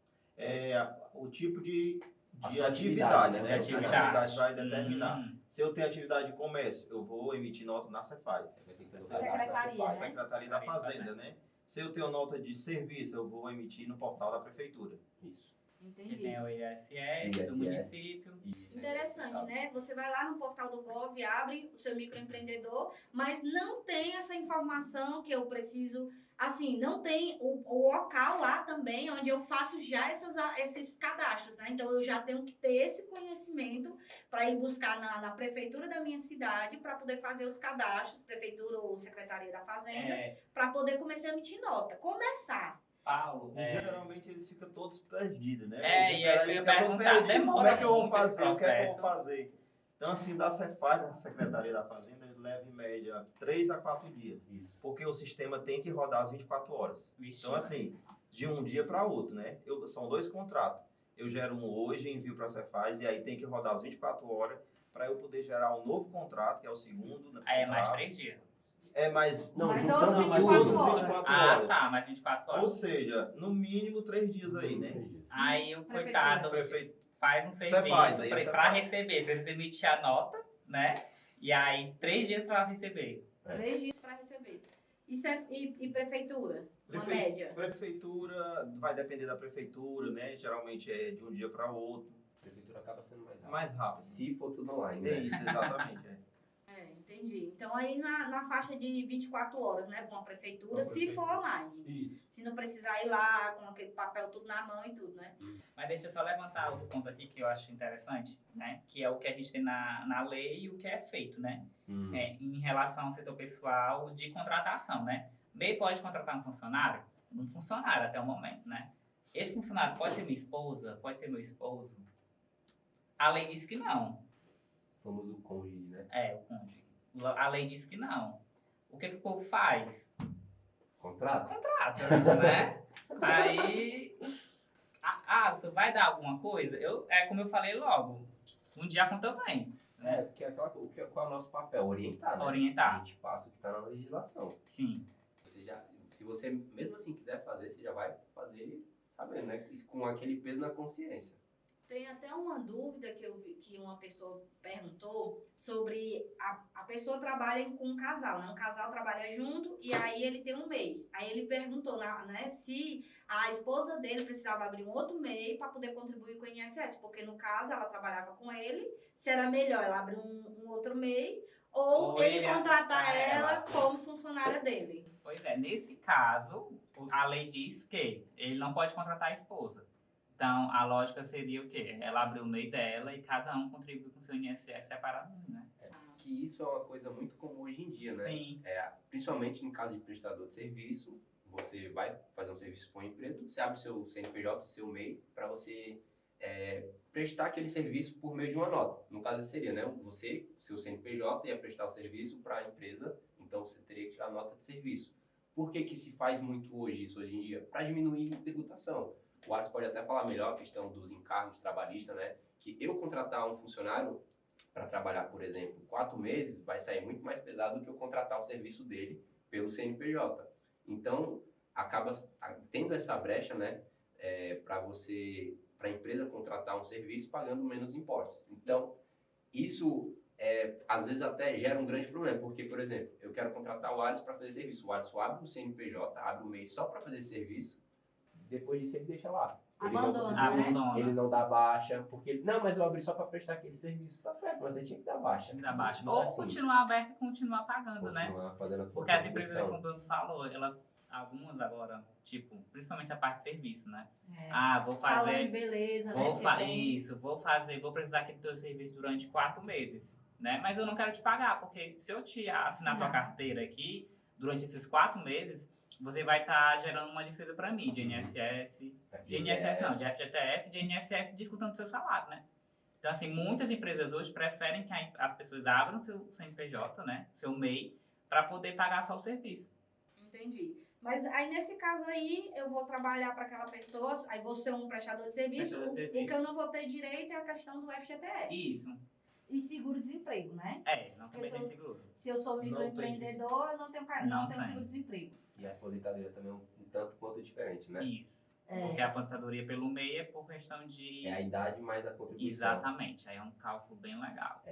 O tipo de A sua atividade, atividade, né? né? A sua atividade vai determinar. Hum. Se eu tenho atividade de comércio, eu vou emitir nota na Cefaz. Você vai ter que fazer o Secretaria, cadastro da né? Cefaz. Secretaria da Fazenda, né? Se eu tenho nota de serviço, eu vou emitir no portal da prefeitura. Isso. que Entendi. tem o ISS do ISS. município. Isso, Interessante, né? Você vai lá no portal do Gov, abre o seu microempreendedor, mas não tem essa informação que eu preciso. Assim, não tem o local lá também onde eu faço já esses cadastros, né? Então eu já tenho que ter esse conhecimento para ir buscar na prefeitura da minha cidade para poder fazer os cadastros, prefeitura ou secretaria da fazenda, para poder começar a emitir nota. Começar. Paulo, Geralmente eles ficam todos perdidos, né? E aí eu ia Ficam todos perguntar, perdidos. Como demora é que eu vou muito esse fazer? O que é que eu vou processo? fazer? Então, assim, da Cefaz, da Secretaria da Fazenda, leva em média 3 a 4 dias. Isso. Porque o sistema tem que rodar às 24 horas. Vixe, Então, assim, de um dia para outro, né? São 2 contratos. Eu gero um hoje, envio para a Cefaz, e aí tem que rodar às 24 horas para eu poder gerar um novo contrato, que é o segundo. Né, aí é mais contrato. 3 dias. Não, Mas juntando outros mais 24 outros horas. 24 Ah, horas. tá, mais 24 Ou horas. seja, no mínimo 3 dias aí, né? Aí o Prefeitura. coitado Prefeito. faz um Cefaz, serviço aí é para Cefaz. receber, precisa emitir a nota, né? E aí 3 dias para receber. 3 dias para receber. E prefeitura? Uma Prefe- média? Prefeitura, vai depender da prefeitura, né? Geralmente é de um dia para outro. A prefeitura acaba sendo mais rápida. Mais rápido. Se for tudo online, É né? isso, exatamente. Entendi. Então aí na faixa de 24 horas, né? Com a prefeitura, Com a se prefeitura. for online. Isso. Se não precisar ir lá com aquele papel tudo na mão e tudo, né? Mas deixa eu só levantar outro ponto aqui que eu acho interessante, né? Que é o que a gente tem na lei e o que é feito, né? Em relação ao setor pessoal de contratação, né? MEI pode contratar um funcionário? Um funcionário até o momento, né? Esse funcionário pode ser minha esposa? Pode ser meu esposo? A lei diz que não. O famoso cônjuge, né? O cônjuge. A lei diz que não. O que o povo faz? Contrato? Contrata, né? Aí, você vai dar alguma coisa? Como eu falei logo, um dia a conta vem. Que é aquela, qual é o nosso papel? Orientar, né? Orientar. A gente passa o que está na legislação. Sim. Se você mesmo assim quiser fazer, você já vai fazer sabendo, né? Isso com aquele peso na consciência. Tem até uma dúvida que eu vi que uma pessoa perguntou sobre a pessoa trabalha com um casal, né? Um casal trabalha junto e aí ele tem um MEI. Aí ele perguntou, né, se a esposa dele precisava abrir um outro MEI para poder contribuir com o INSS, porque no caso ela trabalhava com ele, se era melhor ela abrir um outro MEI ou ele contratar ela como funcionária dele. Pois é, nesse caso, a lei diz que ele não pode contratar a esposa. Então, a lógica seria o quê? Ela abrir o MEI dela e cada um contribui com o seu INSS separadinho, né? Que isso é uma coisa muito comum hoje em dia, né? Sim. Principalmente no caso de prestador de serviço, você vai fazer um serviço para uma empresa, você abre o seu CNPJ, o seu MEI, para você prestar aquele serviço por meio de uma nota. No caso seria, né? Você, seu CNPJ, ia prestar o serviço para a empresa, então você teria que tirar a nota de serviço. Por que se faz muito hoje isso hoje em dia? Para diminuir a tributação. O Alisson pode até falar melhor a questão dos encargos trabalhistas, né? Que eu contratar um funcionário para trabalhar, por exemplo, 4 meses, vai sair muito mais pesado do que eu contratar o serviço dele pelo CNPJ. Então, acaba tendo essa brecha, né? Para a empresa contratar um serviço pagando menos impostos. Então, isso às vezes até gera um grande problema, porque, por exemplo, eu quero contratar o Alisson para fazer serviço. O Alisson abre o CNPJ, abre o MEI só para fazer serviço, depois disso ele deixa lá. Abandona. Ele não dá baixa, porque não, mas eu abri só para prestar aquele serviço. Tá certo, mas você tinha que dar baixa. Tem que dar baixa. Não é Ou assim. continuar aberto e continuar pagando, né? Continuar fazendo a Porque as empresas, contribuição. como o Bruno falou, algumas agora, tipo, principalmente a parte de serviço, né? Vou Salão de fazer. beleza, né? Vou precisar aquele teu serviço durante 4 meses, né? Mas eu não quero te pagar, porque se eu te assinar tua carteira aqui, durante esses 4 meses, você vai estar gerando uma despesa para mim, de INSS, de INSS não, de FGTS, de INSS descontando do seu salário, né? Então, assim, muitas empresas hoje preferem que as pessoas abram seu CNPJ, né? Seu MEI, para poder pagar só o serviço. Entendi. Mas aí, nesse caso aí, eu vou trabalhar para aquela pessoa, aí vou ser um prestador de serviço. Prestador de O serviço. que eu não vou ter direito é a questão do FGTS. Isso. E seguro-desemprego, né? Não também tem seguro. Se eu sou microempreendedor, eu não tenho tem. seguro-desemprego. E a aposentadoria também é um tanto quanto diferente, né? Isso. Porque a aposentadoria pelo MEI é por questão de... É a idade mais a contribuição. Exatamente. Aí é um cálculo bem legal.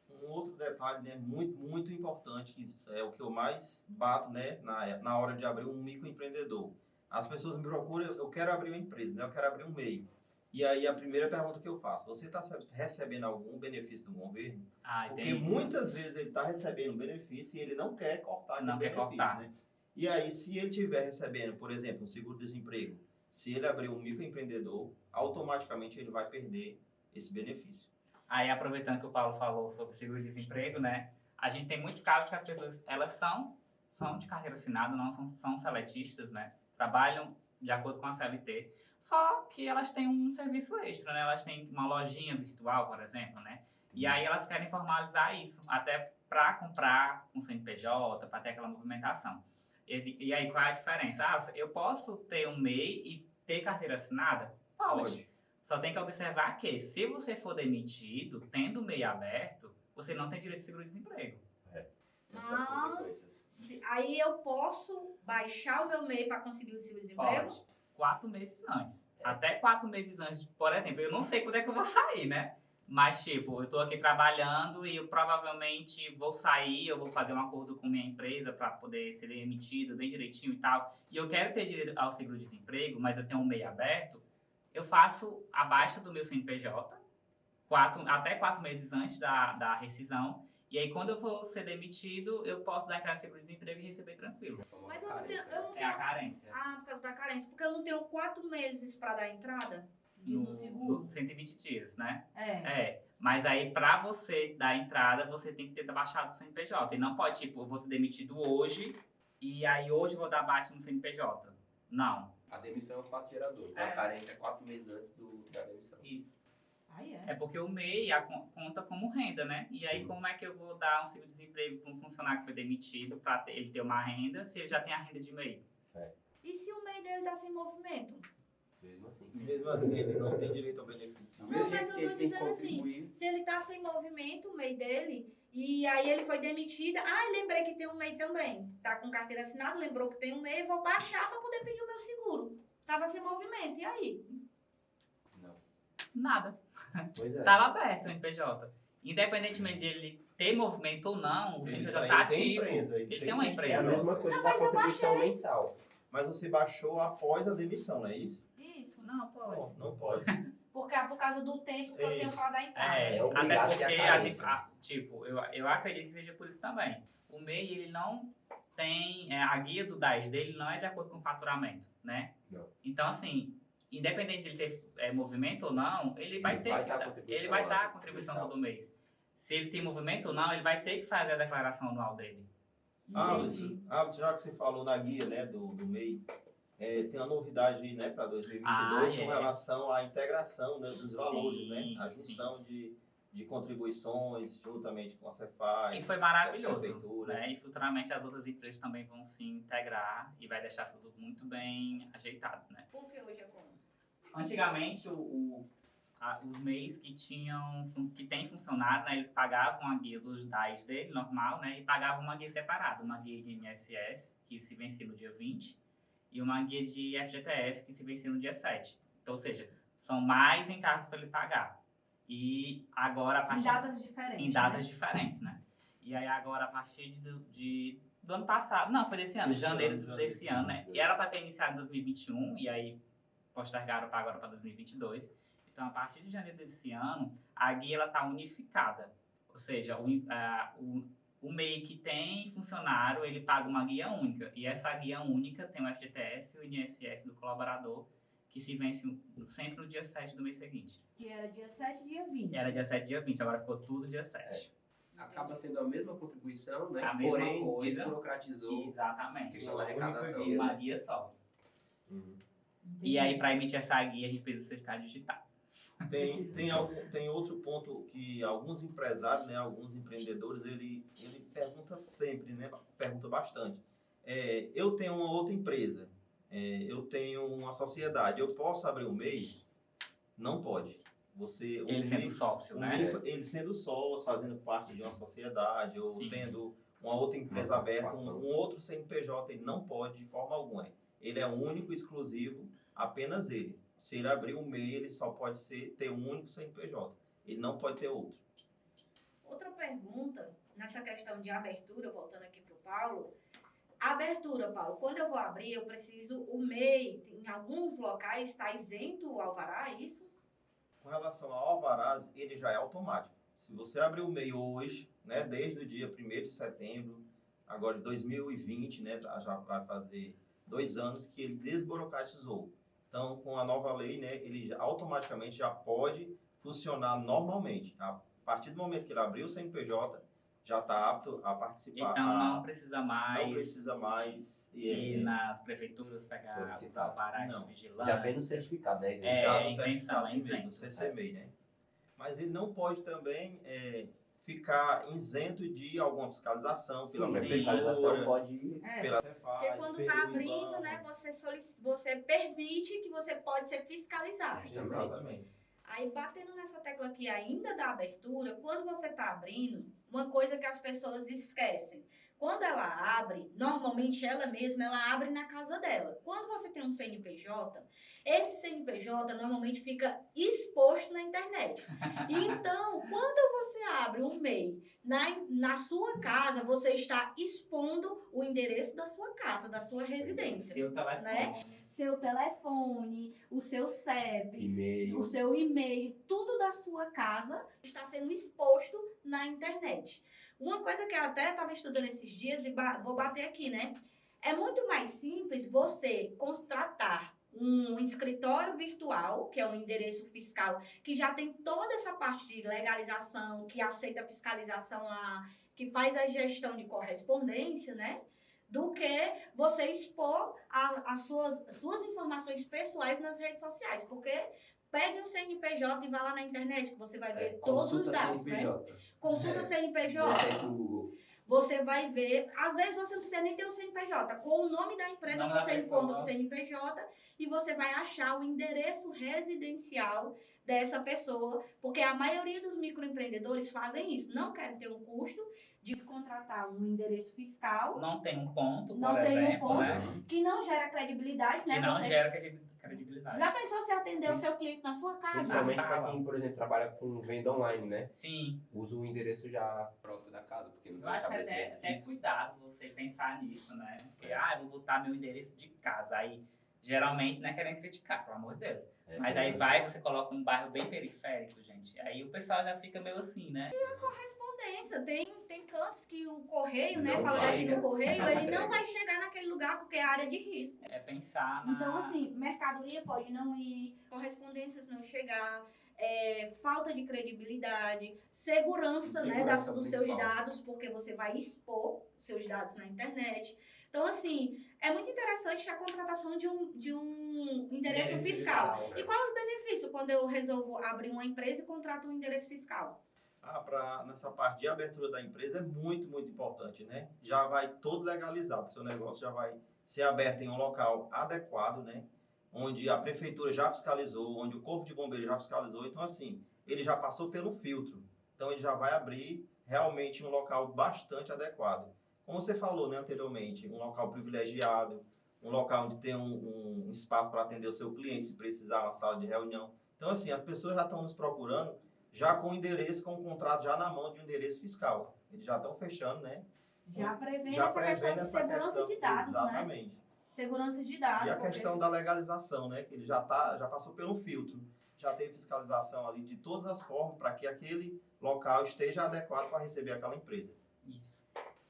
Um outro detalhe, né, muito, muito importante, que isso é o que eu mais bato, né, na hora de abrir um microempreendedor. As pessoas me procuram, eu quero abrir uma empresa, né, eu quero abrir um MEI. E aí a primeira pergunta que eu faço, você está recebendo algum benefício do governo? Ah, Porque tem isso. muitas vezes ele está recebendo benefício e ele não quer cortar Não aquele quer benefício, cortar. né? E aí, se ele estiver recebendo, por exemplo, um seguro-desemprego, se ele abrir um microempreendedor, automaticamente ele vai perder esse benefício. Aí, aproveitando que o Paulo falou sobre seguro-desemprego, né? A gente tem muitos casos que as pessoas, elas são de carteira assinada, não são seletistas, né? Trabalham de acordo com a CLT, só que elas têm um serviço extra, né? Elas têm uma lojinha virtual, por exemplo, né? E aí elas querem formalizar isso, até para comprar um CNPJ, para ter aquela movimentação. E aí, qual é a diferença? Ah, eu posso ter um MEI e ter carteira assinada? Pode. Só tem que observar que, se você for demitido, tendo o MEI aberto, você não tem direito de seguro-desemprego. Aí eu posso baixar o meu MEI para conseguir o seguro-desemprego? Pode. 4 meses antes. Até 4 meses antes. Por exemplo, eu não sei quando é que eu vou sair, né? Mas, tipo, eu tô aqui trabalhando e eu provavelmente vou sair, eu vou fazer um acordo com minha empresa para poder ser demitido bem direitinho e tal. E eu quero ter direito ao seguro-desemprego, mas eu tenho um MEI aberto. Eu faço a baixa do meu CNPJ até 4 meses antes da rescisão. E aí, quando eu for ser demitido, eu posso dar entrada no seguro-desemprego e receber tranquilo. Mas eu não tenho É a carência. Ah, por causa da carência. Porque eu não tenho 4 meses para dar entrada no seguro. No 120 dias, né? É. Mas aí, pra você dar entrada, você tem que ter baixado o CNPJ. E não pode, tipo, eu vou ser demitido hoje e aí hoje eu vou dar baixa no CNPJ. Não. A demissão é um fato gerador. Então a carência é 4 meses antes da demissão. Isso. Aí É porque o MEI conta como renda, né? E aí, como é que eu vou dar um seguro-desemprego para um funcionário que foi demitido para ele ter uma renda, se ele já tem a renda de MEI? E se o MEI dele tá sem movimento? Mesmo assim, ele não tem direito ao benefício. Não, mas eu tô dizendo assim, se ele tá sem movimento, o MEI dele, e aí ele foi demitido, lembrei que tem um MEI também, tá com carteira assinada, lembrou que tem um MEI, vou baixar para poder pedir o meu seguro. Tava sem movimento, e aí? Não. Nada. Pois é. Tava aberto o CNPJ. Independentemente de ele ter movimento ou não, o CNPJ tá ativo. Ele tem uma É a empresa. mesma coisa da contribuição mensal. Mas você baixou após a demissão, não é isso? Isso. Não, pode. Não pode. Porque é por causa do tempo que eu tenho para dar entrada. É Até obrigado porque, a carência. eu acredito que seja por isso também. O MEI, ele não tem, a guia do DAS dele não é de acordo com o faturamento, né? Não. Então, assim, independente de ele ter movimento ou não, ele vai ter vai que dar dar, contribuição ele vai lá, dar a contribuição todo mês. Se ele tem movimento ou não, ele vai ter que fazer a declaração anual dele. Entendi. Já que você falou na guia, né, do MEI, tem uma novidade aí, né, para 2022 com relação à integração, né, dos valores, né, a junção de contribuições juntamente com a Cefaz. E foi maravilhoso, prefeitura. né? E futuramente as outras empresas também vão se integrar e vai deixar tudo muito bem ajeitado, né? Porque hoje é como? Antigamente, os MEIs que tem funcionário, né, eles pagavam a guia dos DAS dele, normal, né, e pagavam uma guia separada, uma guia de INSS, que se vencia no dia 20, e uma guia de FGTS, que se vencia no dia 7. Então, ou seja, são mais encargos para ele pagar. E agora, a partir... Em datas diferentes. diferentes, né? E aí, agora, a partir do ano passado, não, foi desse ano, janeiro desse ano, né? E era para ter iniciado em 2021, e aí postergaram para agora para 2022. Então, a partir de janeiro desse ano, a guia está unificada. Ou seja, o MEI que tem funcionário, ele paga uma guia única. E essa guia única tem o FGTS e o INSS do colaborador, que se vence sempre no dia 7 do mês seguinte. Que era dia 7 e dia 20. Era dia 7 e dia 20, agora ficou tudo dia 7. Acaba sendo a mesma contribuição, né? A mesma Porém, coisa. desburocratizou a Exatamente. questão da arrecadação. Uma guia só. E aí, para emitir essa guia, a gente precisa certificado digital. Tem outro ponto que alguns empresários, né, alguns empreendedores, ele pergunta sempre, né, pergunta bastante. Eu tenho uma outra empresa, eu tenho uma sociedade, eu posso abrir um MEI? Não pode. Ele sendo sócio, né? Ele sendo sócio, fazendo parte de uma sociedade, ou Sim. tendo uma outra empresa aberta, um outro CNPJ, ele não pode de forma alguma. Ele é único, exclusivo, apenas ele. Se ele abrir um MEI, ele só pode ter um único CNPJ. Ele não pode ter outro. Outra pergunta, nessa questão de abertura, voltando aqui para o Paulo. A abertura, Paulo, quando eu vou abrir, eu preciso, o MEI, em alguns locais, está isento o alvará, é isso? Com relação ao alvarás, ele já é automático. Se você abrir o MEI hoje, né, desde o dia 1º de setembro, agora de 2020, né, já vai fazer 2 anos que ele desburocratizou. Então, com a nova lei, né, ele automaticamente já pode funcionar normalmente. A partir do momento que ele abriu o CNPJ, já está apto a participar. Então não precisa mais. Não precisa mais ir nas prefeituras pegar os solicitar. alvarás Não. de vigilância. Já vem no certificado, né? Já no isenção, certificado é de MEI, isento. do CCMEI, né? Mas ele não pode também ficar isento de alguma fiscalização pela Sim, a prefeitura, fiscalização pode ir. pela Cefaz, Porque quando pelo está abrindo, IBAMA. né, você permite que você pode ser fiscalizado. Exatamente. Aí, batendo nessa tecla aqui ainda da abertura, quando você está abrindo, uma coisa que as pessoas esquecem. Quando ela abre, normalmente ela mesma, ela abre na casa dela. Quando você tem um CNPJ, esse CNPJ normalmente fica exposto na internet. Então, quando você abre um MEI na sua casa, você está expondo o endereço da sua casa, da sua residência. Seu telefone. Né? Seu telefone, o seu CEP, E-mail. o seu e-mail, tudo da sua casa está sendo exposto na internet. Uma coisa que eu até estava estudando esses dias e vou bater aqui, né? É muito mais simples você contratar um escritório virtual, que é um endereço fiscal, que já tem toda essa parte de legalização, que aceita a fiscalização lá, que faz a gestão de correspondência, né? Do que você expor as suas informações pessoais nas redes sociais. Porque pegue um CNPJ e vá lá na internet, que você vai ver todos os dados, CNPJ. né? Consulta CNPJ. Acesse no Google. Você vai ver, às vezes você não precisa nem ter o CNPJ. Com o nome da empresa, Nome da você pessoa. encontra o CNPJ e você vai achar o endereço residencial dessa pessoa, porque a maioria dos microempreendedores fazem isso. Não querem ter um custo de contratar um endereço fiscal, Não tem um ponto, Não por tem um exemplo, ponto. né? que não gera credibilidade, né? Que não Você gera credibilidade. já pensou se atender o seu cliente na sua casa? Principalmente Na para sala. quem, por exemplo, trabalha com venda online, né? Sim. Usa o endereço já próprio da casa, porque não Eu tem acho até estabelecimento fixo. cuidado você pensar nisso, né? Porque, eu vou botar meu endereço de casa. Aí, geralmente, não é querendo criticar, pelo amor de Deus. Mas aí você coloca um bairro bem periférico, gente. Aí o pessoal já fica meio assim, né? Correspondência. Tem cantos que o correio, né? Não Falando vai, aqui né? no correio, Não ele entrega. não vai chegar naquele lugar porque é área de risco. É pensar na... Então, assim, mercadoria pode não ir, correspondências não chegar, falta de credibilidade, segurança, né, Segurança dos seus principal. dados, porque você vai expor os seus dados na internet. Então, assim, é muito interessante a contratação de um endereço Endereço fiscal. fiscal, E qual é o benefício quando eu resolvo abrir uma empresa e contrato um endereço fiscal? Nessa parte de abertura da empresa é muito, muito importante, né? Já vai todo legalizado, seu negócio já vai ser aberto em um local adequado, né? Onde a prefeitura já fiscalizou, onde o corpo de bombeiros já fiscalizou. Então, assim, ele já passou pelo filtro. Então, ele já vai abrir realmente um local bastante adequado. Como você falou, né, anteriormente, um local privilegiado, um local onde tem um espaço para atender o seu cliente, se precisar, uma sala de reunião. Então, assim, as pessoas já estão nos procurando já com o endereço, com o contrato já na mão de um endereço fiscal. Eles já estão fechando, né? Já prevendo Já essa questão de essa segurança questão, de dados, né? exatamente. Segurança de dados. E a porque- questão da legalização, né? Que ele já passou pelo filtro. Já teve fiscalização ali de todas as formas para que aquele local esteja adequado para receber aquela empresa. Isso.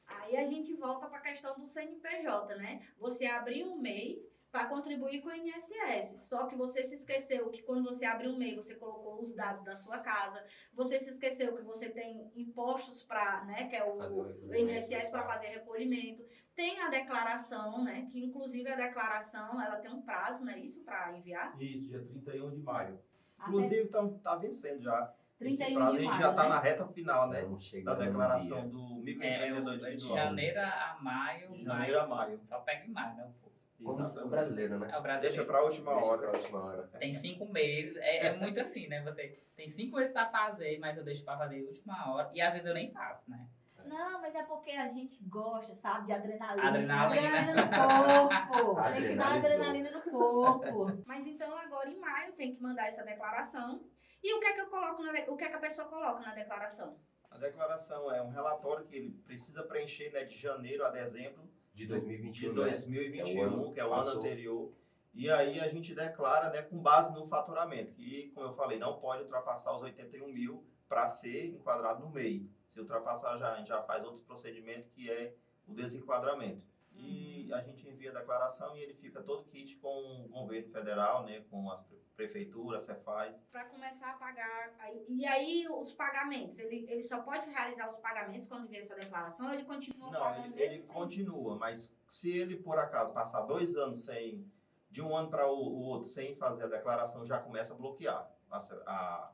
Aí a gente volta para a questão do CNPJ, né? Você abriu um MEI para contribuir com o INSS. Só que você se esqueceu que quando você abriu um MEI, você colocou os dados da sua casa. Você se esqueceu que você tem impostos para, né? Que é Fazer o recolhimento, INSS para fazer recolhimento. Tem a declaração, né? Que inclusive a declaração, ela tem um prazo, não é isso? Para enviar? Isso, dia 31 de maio. Até Inclusive, tá vencendo já. Esse 31 prazo, de a gente maio, já está né? na reta final, né? Não Da chegando no declaração dia. do De microempreendedor individual. janeiro a maio, De janeiro mas a maio. só pega em maio, né? Um pouco. Como o Exatamente. brasileiro, né? É o brasileiro. Deixa para a última Deixa hora. pra última hora. Tem 5 meses. É muito assim, né? Você tem 5 meses pra fazer, mas eu deixo pra fazer a última hora. E às vezes eu nem faço, né? Não, mas é porque a gente gosta, sabe, de adrenalina. Adrenalina. Adrenalina no corpo. Tem que dar Adrenalizou. adrenalina no corpo. Mas então agora em maio tem que mandar essa declaração. E o que é que eu coloco o que é que a pessoa coloca na declaração? A declaração é um relatório que ele precisa preencher, né, de janeiro a dezembro De de 2021, né? 2021, que é o ano passou. anterior. E aí a gente declara, né, com base no faturamento, que, como eu falei, não pode ultrapassar os 81 mil para ser enquadrado no MEI. Se ultrapassar, a gente já faz outros procedimentos, que é o desenquadramento. E a gente envia a declaração e ele fica todo kit com o governo federal, né, com as prefeituras, Cefaz. Para começar a pagar. E aí os pagamentos, ele só pode realizar os pagamentos quando vê essa declaração ou ele continua Não, pagando ele mesmo sem? continua, mas se ele por acaso passar 2 anos sem, de um ano para o outro, sem fazer a declaração, já começa a bloquear. A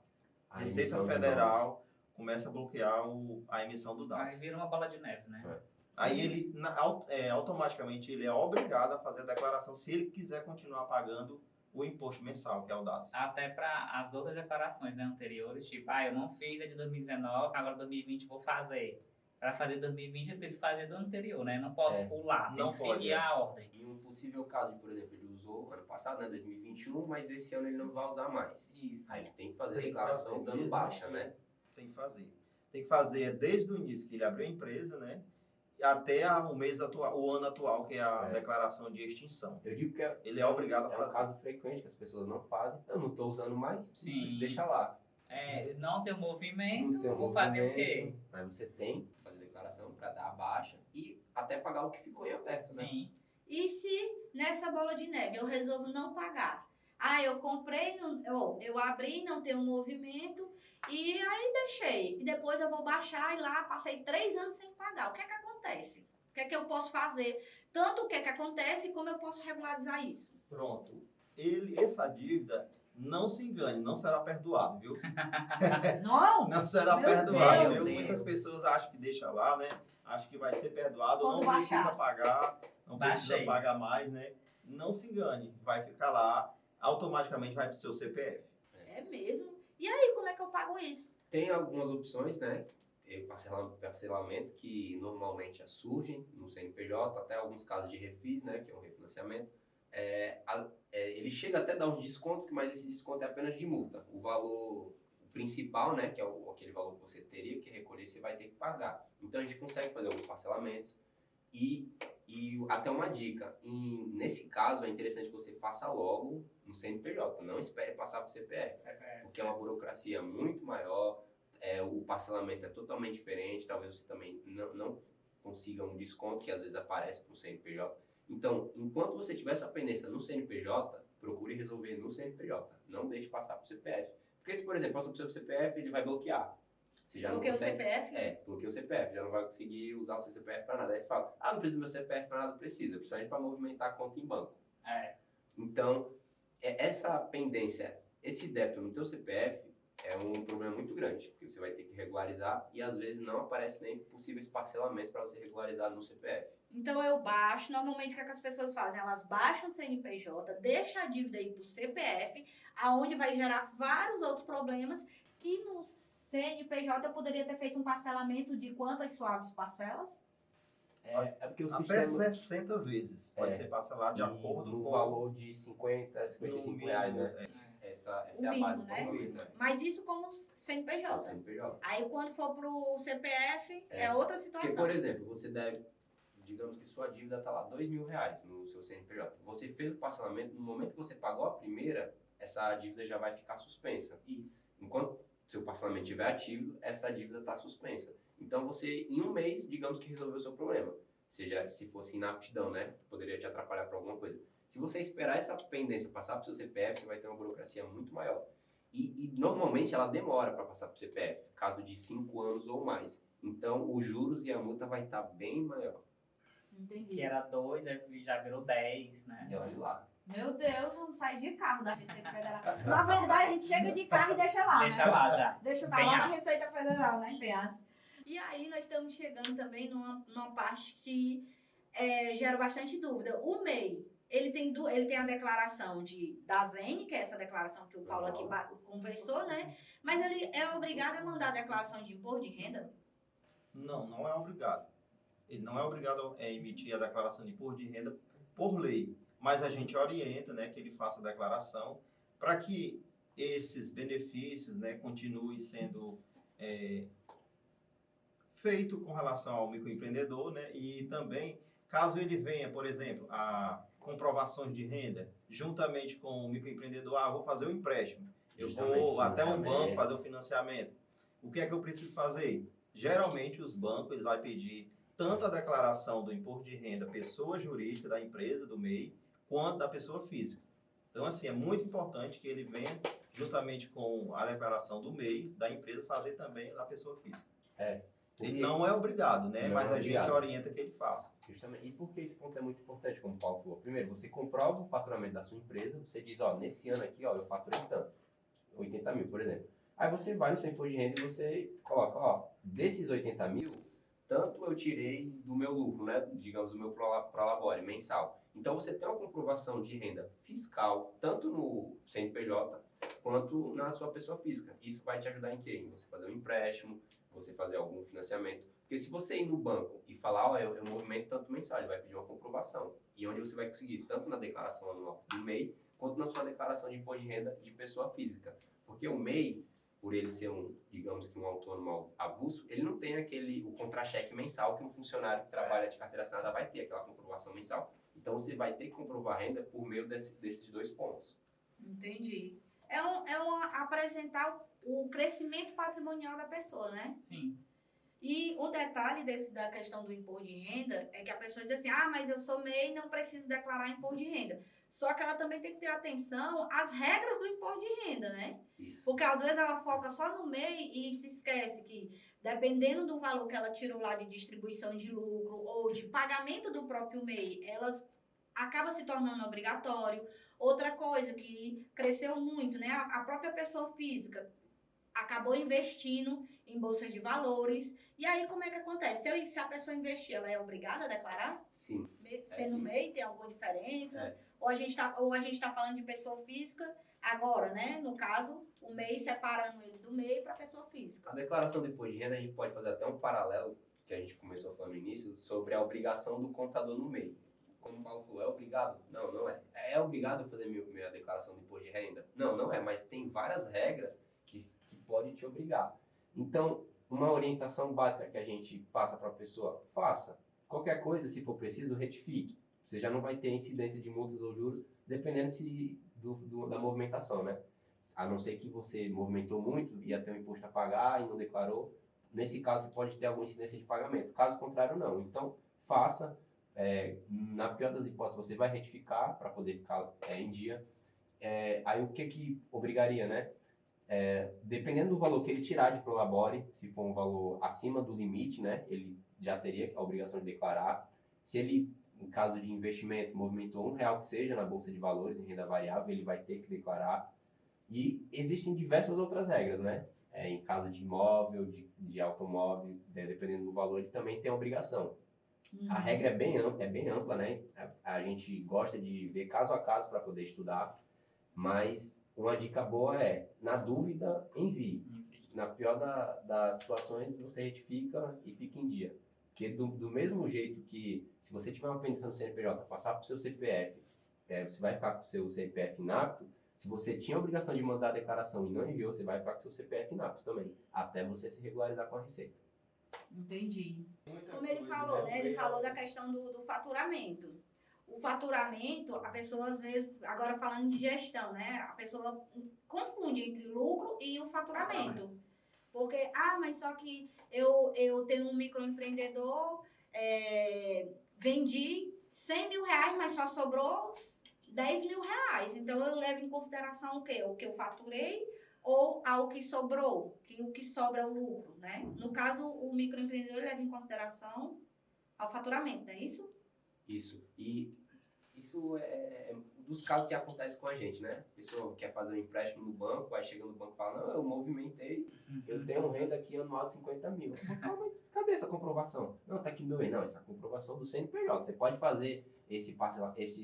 A Receita emissão de Federal começa a bloquear a emissão do Aí DAS. vira uma bola de neve, né? Aí ele automaticamente ele é obrigado a fazer a declaração se ele quiser continuar pagando o imposto mensal, que é o DAS. Até para as outras declarações, né, anteriores, tipo, eu não fiz a de 2019, agora 2020 vou fazer. Para fazer 2020 eu preciso fazer do anterior, né? Não posso pular, tem Não que pode, seguir a ordem. E um possível caso de, por exemplo, ele usou ano passado, né, 2021, mas esse ano ele não vai usar mais. Isso. Aí ele tem que fazer a Tem que declaração fazer, dando mesmo baixa, assim. né? Tem que fazer. Tem que fazer desde o início que ele abriu a empresa, né? Até o mês atual, o ano atual, que é a declaração de extinção. Eu digo que Ele é obrigado a é fazer. um caso frequente que as pessoas não fazem. Eu não estou usando mais, Sim. mas deixa lá. Não tem movimento, Não tem um vou fazer o movimento, quê? Mas você tem que fazer declaração para dar a baixa e até pagar o que ficou em aberto, né? Sim. E se nessa bola de neve eu resolvo não pagar? Eu comprei, eu abri, não tem um movimento e aí deixei. E depois eu vou baixar e lá passei 3 anos sem pagar. O que é que acontece? O que é que eu posso fazer? Tanto o que é que acontece como eu posso regularizar isso. Pronto. Essa dívida, não se engane, não será perdoado, viu? Não! Não será Meu perdoado, Deus! viu? Muitas pessoas acham que deixa lá, né? Acham que vai ser perdoado, Quando não baixar. precisa pagar, não precisa Baixei. pagar mais, né? Não se engane, vai ficar lá, automaticamente vai para o seu CPF. É mesmo? E aí, como é que eu pago isso? Tem algumas opções, né? Parcelamento que normalmente surgem no CNPJ, até alguns casos de refis, né? Que é um refinanciamento. Ele chega até a dar um desconto, mas esse desconto é apenas de multa. O valor principal, né? Que é aquele valor que você teria que recolher, você vai ter que pagar. Então a gente consegue fazer alguns parcelamentos. E até uma dica, nesse caso é interessante que você faça logo no CNPJ, não espere passar para o CPF, porque é uma burocracia muito maior, o parcelamento é totalmente diferente, talvez você também não consiga um desconto que às vezes aparece para o CNPJ. Então, enquanto você tiver essa pendência no CNPJ, procure resolver no CNPJ, não deixe passar para o CPF. Porque se, por exemplo, passa para o seu CPF, ele vai bloquear. Você já Bloqueia não o consegue, CPF? bloqueia o CPF, já não vai conseguir usar o seu CPF para nada. Aí fala, não precisa do meu CPF para nada, precisa, principalmente para movimentar a conta em banco. Então, essa pendência, esse débito no teu CPF é um problema muito grande, porque você vai ter que regularizar e às vezes não aparece nem possíveis parcelamentos para você regularizar no CPF. Então eu baixo, normalmente o que as pessoas fazem? Elas baixam o CNPJ, deixam a dívida aí pro CPF, aonde vai gerar vários outros problemas que no CNPJ eu poderia ter feito um parcelamento de quantas suaves parcelas? É porque o Até sistema 60 vezes pode ser parcelado de acordo no com valor de 50, 55 reais, né? Essa O é a mínimo, base do né? parcelamento, né? Mas isso como O CNPJ. CNPJ. Aí quando for pro CPF, é outra situação. Porque, por exemplo, você deve, digamos que sua dívida está lá R$2.000 no seu CNPJ. Você fez o parcelamento, no momento que você pagou a primeira, essa dívida já vai ficar suspensa. Isso. Enquanto seu parcelamento estiver ativo, essa dívida está suspensa. Então você, em um mês, digamos que resolveu o seu problema. Seja, se fosse inaptidão, né? Poderia te atrapalhar para alguma coisa. Se você esperar essa pendência passar para o seu CPF, você vai ter uma burocracia muito maior. E normalmente ela demora para passar para o CPF, caso de 5 anos ou mais. Então os juros e a multa vai estar bem maior. Entendi. Que era 2, aí já virou 10, né? E olha lá. Meu Deus, vamos sair de carro da Receita Federal. Na verdade, a gente chega de carro e deixa lá, Deixa né? lá já. Deixa o carro lá na Empenhado. Receita Federal, né? Empenhado. E aí nós estamos chegando também numa parte que gera bastante dúvida. O MEI, ele tem a declaração da ZEN, que é essa declaração que o Paulo aqui conversou, né? Mas ele é obrigado a mandar a declaração de imposto de renda? Não, não é obrigado. Ele não é obrigado a emitir a declaração de imposto de renda por lei, mas a gente orienta, né, que ele faça a declaração para que esses benefícios, né, continuem sendo feito com relação ao microempreendedor, né, e também Caso ele venha, por exemplo, a comprovações de renda, juntamente com o microempreendedor, vou fazer o empréstimo. Eu Justamente, vou até um banco financiamento. fazer o financiamento. O que é que eu preciso fazer? Geralmente, os bancos eles vão pedir tanto a declaração do imposto de renda pessoa jurídica da empresa, do MEI, quanto da pessoa física. Então, assim, é muito importante que ele venha, juntamente com a declaração do MEI, da empresa, fazer também da pessoa física. Ele não é obrigado, né? Não Mas é a gente obrigado. orienta que ele faça. Justamente. E por que esse ponto é muito importante, como o Paulo falou? Primeiro, você comprova o faturamento da sua empresa, você diz, ó, nesse ano aqui, ó, eu faturei tanto, 80 mil, por exemplo. Aí você vai no seu imposto de renda e você coloca, ó, desses 80 mil, tanto eu tirei do meu lucro, né? Digamos, do meu prolabore mensal. Então, você tem uma comprovação de renda fiscal, tanto no CNPJ, quanto na sua pessoa física. Isso vai te ajudar em quê? Em você fazer um empréstimo, você fazer algum financiamento. Porque se você ir no banco e falar, ó, eu movimento tanto mensal, ele vai pedir uma comprovação. E onde você vai conseguir, tanto na declaração anual do MEI, quanto na sua declaração de imposto de renda de pessoa física. Porque o MEI, por ele ser digamos que um autônomo avulso, ele não tem o contra-cheque mensal que um funcionário que trabalha de carteira assinada vai ter, aquela comprovação mensal. Então, você vai ter que comprovar a renda por meio desses dois pontos. Entendi. Apresentar o crescimento patrimonial da pessoa, né? Sim. E o detalhe da questão do imposto de renda é que a pessoa diz assim, mas eu sou MEI e não preciso declarar imposto de renda. Só que ela também tem que ter atenção às regras do imposto de renda, né? Isso. Porque às vezes ela foca só no MEI e se esquece que, dependendo do valor que ela tirou lá de distribuição de lucro ou de pagamento do próprio MEI, elas acaba se tornando obrigatório. Outra coisa que cresceu muito, né? A própria pessoa física acabou investindo em bolsas de valores. E aí, como é que acontece? Se a pessoa investir, ela é obrigada a declarar? Sim. Sendo sim. MEI, tem alguma diferença? É. Ou a gente tá falando de pessoa física agora, né? No caso, o MEI separando ele do MEI para pessoa física. A declaração do imposto de renda, a gente pode fazer até um paralelo, que a gente começou falando no início, sobre a obrigação do contador no MEI. Como o Paulo falou, é obrigado? Não, não é. É obrigado a fazer minha declaração do imposto de renda? Não, não é, mas tem várias regras que pode te obrigar. Então, uma orientação básica que a gente passa para a pessoa, faça. Qualquer coisa, se for preciso, retifique. Você já não vai ter incidência de multas ou juros, dependendo da movimentação, né? A não ser que você movimentou muito, ia ter um imposto a pagar e não declarou. Nesse caso, você pode ter alguma incidência de pagamento. Caso contrário, não. Então, faça. Na pior das hipóteses, você vai retificar para poder ficar em dia. Aí, o que obrigaria, né? Dependendo do valor que ele tirar de prolabore, se for um valor acima do limite, né? Ele já teria a obrigação de declarar. Se ele, em caso de investimento, movimentou R$1 que seja na Bolsa de Valores, em renda variável, ele vai ter que declarar. E existem diversas outras regras, né? Em caso de imóvel, de automóvel, dependendo do valor, ele também tem a obrigação. A regra é bem ampla, né? A gente gosta de ver caso a caso para poder estudar, mas uma dica boa na dúvida, envie. Na pior das situações, você retifica e fica em dia. Porque do mesmo jeito que, se você tiver uma pendência no CNPJ, passar para o seu CPF, você vai ficar com o seu CPF inapto. Se você tinha a obrigação de mandar a declaração e não enviou, você vai ficar com o seu CPF inapto também, até você se regularizar com a Receita. Entendi. Como ele falou, né? Ele falou da questão do faturamento. O faturamento, a pessoa às vezes, agora falando de gestão, né? A pessoa confunde entre lucro e o faturamento. Porque, mas só que eu tenho um microempreendedor, vendi R$100.000, mas só sobrou R$10.000. Então, eu levo em consideração o quê? O que eu faturei ou ao que sobrou, que o que sobra é o lucro, né? No caso, o microempreendedor leva em consideração ao faturamento, não é isso? Isso. E isso é dos casos que acontece com a gente, né? A pessoa quer fazer um empréstimo no banco, aí chega no banco e fala, não, eu movimentei, eu tenho renda aqui anual de 50 mil. Mas cadê essa comprovação? Não, tá aqui no meu e-mail. Não, essa é a comprovação do CNPJ. Você pode fazer esse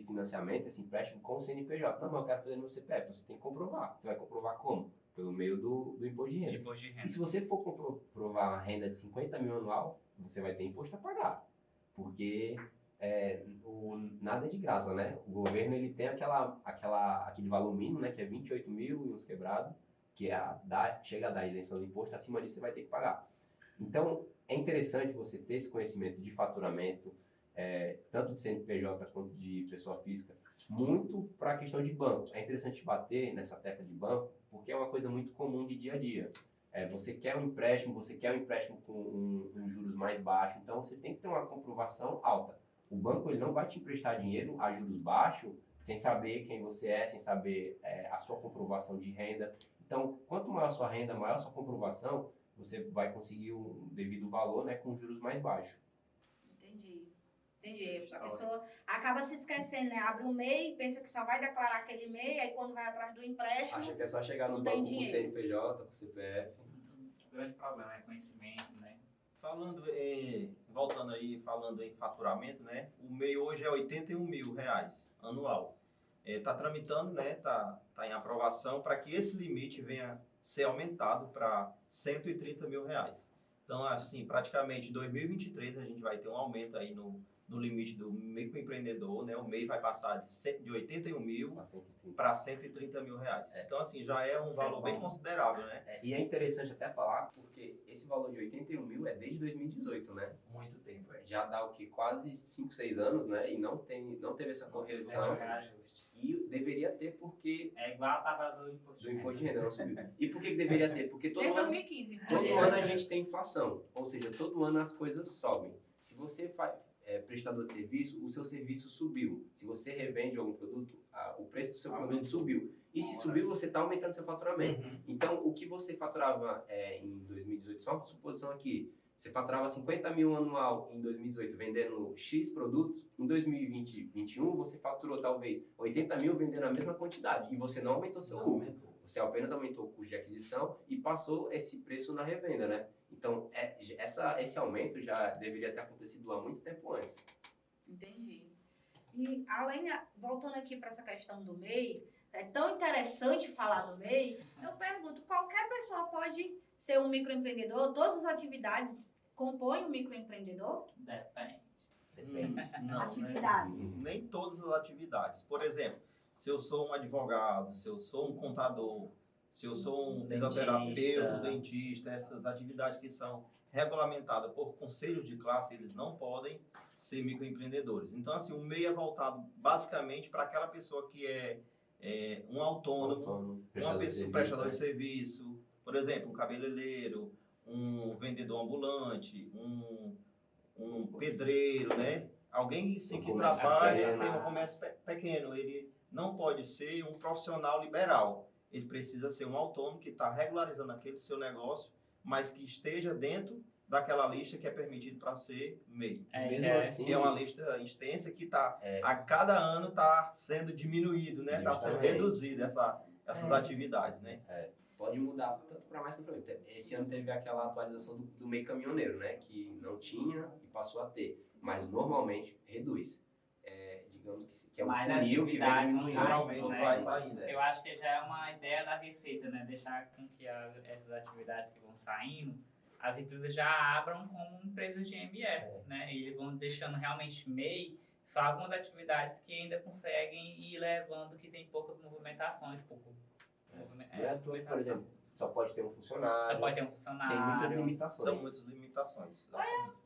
financiamento, esse empréstimo com o CNPJ. Não, mas eu quero fazer no meu CPF. Então você tem que comprovar. Você vai comprovar como? Pelo meio do imposto de renda. E se você for comprovar a renda de 50 mil anual, você vai ter imposto a pagar. Porque nada é de graça, né? O governo ele tem aquele valor mínimo, né? Que é 28 mil e uns quebrados, que chega a dar isenção do imposto, acima disso você vai ter que pagar. Então, é interessante você ter esse conhecimento de faturamento, tanto de CNPJ quanto de pessoa física, muito para a questão de banco. É interessante bater nessa tecla de banco, porque é uma coisa muito comum de dia a dia. Você quer um empréstimo com um juros mais baixo, então você tem que ter uma comprovação alta. O banco ele não vai te emprestar dinheiro a juros baixos sem saber quem você é, sem saber a sua comprovação de renda. Então, quanto maior a sua renda, maior a sua comprovação, você vai conseguir um devido valor, né, com juros mais baixos. Entendi. A pessoa acaba se esquecendo, né? Abre um MEI, pensa que só vai declarar aquele MEI, aí quando vai atrás do empréstimo... Acha que é só chegar no não banco tem com dinheiro. CNPJ, com CPF. O grande problema é conhecimento, né? Voltando aí, falando em faturamento, né? O MEI hoje é R$81 mil anual. Está tramitando, né? Tá em aprovação para que esse limite venha ser aumentado para R$130 mil. Então, assim, praticamente em 2023 a gente vai ter um aumento aí no limite do microempreendedor, né? O MEI vai passar de 81 mil para 130 mil reais. Então, assim, já é um valor bem considerável, né? E é interessante até falar, porque esse valor de 81 mil é desde 2018, né? Muito tempo. Já dá o que? Quase 5, 6 anos, né? E não teve essa correção. E deveria ter porque... É igual a tabela do imposto do imposto de renda, não subiu. E por que deveria ter? Porque todo Desde ano, 2015. todo ano a gente tem inflação. Ou seja, todo ano as coisas sobem. Se você é prestador de serviço, o seu serviço subiu. Se você revende algum produto, o preço do seu produto subiu. E se subiu, você está aumentando seu faturamento. Então, o que você faturava em 2018, só uma suposição aqui, você faturava 50 mil anual em 2018 vendendo X produtos, em 2021 você faturou talvez 80 mil vendendo a mesma quantidade e você não aumentou seu lucro. Você apenas aumentou o custo de aquisição e passou esse preço na revenda, né? Então, esse aumento já deveria ter acontecido há muito tempo antes. Entendi. E voltando aqui para essa questão do MEI, é tão interessante falar do MEI, eu pergunto, qualquer pessoa pode ser um microempreendedor? Todas as atividades compõem um microempreendedor? Depende. Não, Atividades. né? Nem todas as atividades. Por exemplo, se eu sou um advogado, se eu sou um contador, se eu sou um fisioterapeuta, dentista, essas atividades que são regulamentadas por conselhos de classe, eles não podem ser microempreendedores. Então, assim, o MEI é voltado basicamente para aquela pessoa que é um autônomo, uma pessoa, prestador de serviço, por exemplo, um cabeleireiro, um vendedor ambulante, um pedreiro, né? Alguém assim, que trabalha, tem um comércio pequeno, ele não pode ser um profissional liberal. Ele precisa ser um autônomo que está regularizando aquele seu negócio, mas que esteja dentro daquela lista que é permitido para ser MEI. Mesmo assim, que é uma lista extensa que a cada ano está sendo diminuído, né? Está sendo reduzida essas atividades, né? Pode mudar tanto para mais quanto para menos. Esse ano teve aquela atualização do MEI caminhoneiro, né? Que não tinha e passou a ter. Mas normalmente reduz. Digamos que é um funil que vai diminuindo. Normalmente vai saindo. Eu acho que já é uma ideia da Receita, né? Deixar com que essas atividades que vão saindo, as empresas já abram como empresas de ME, né? E eles vão deixando realmente MEI só algumas atividades que ainda conseguem ir levando, que tem poucas movimentações, Por exemplo, só pode ter um funcionário. Só pode ter um funcionário. Tem muitas limitações. São muitas limitações.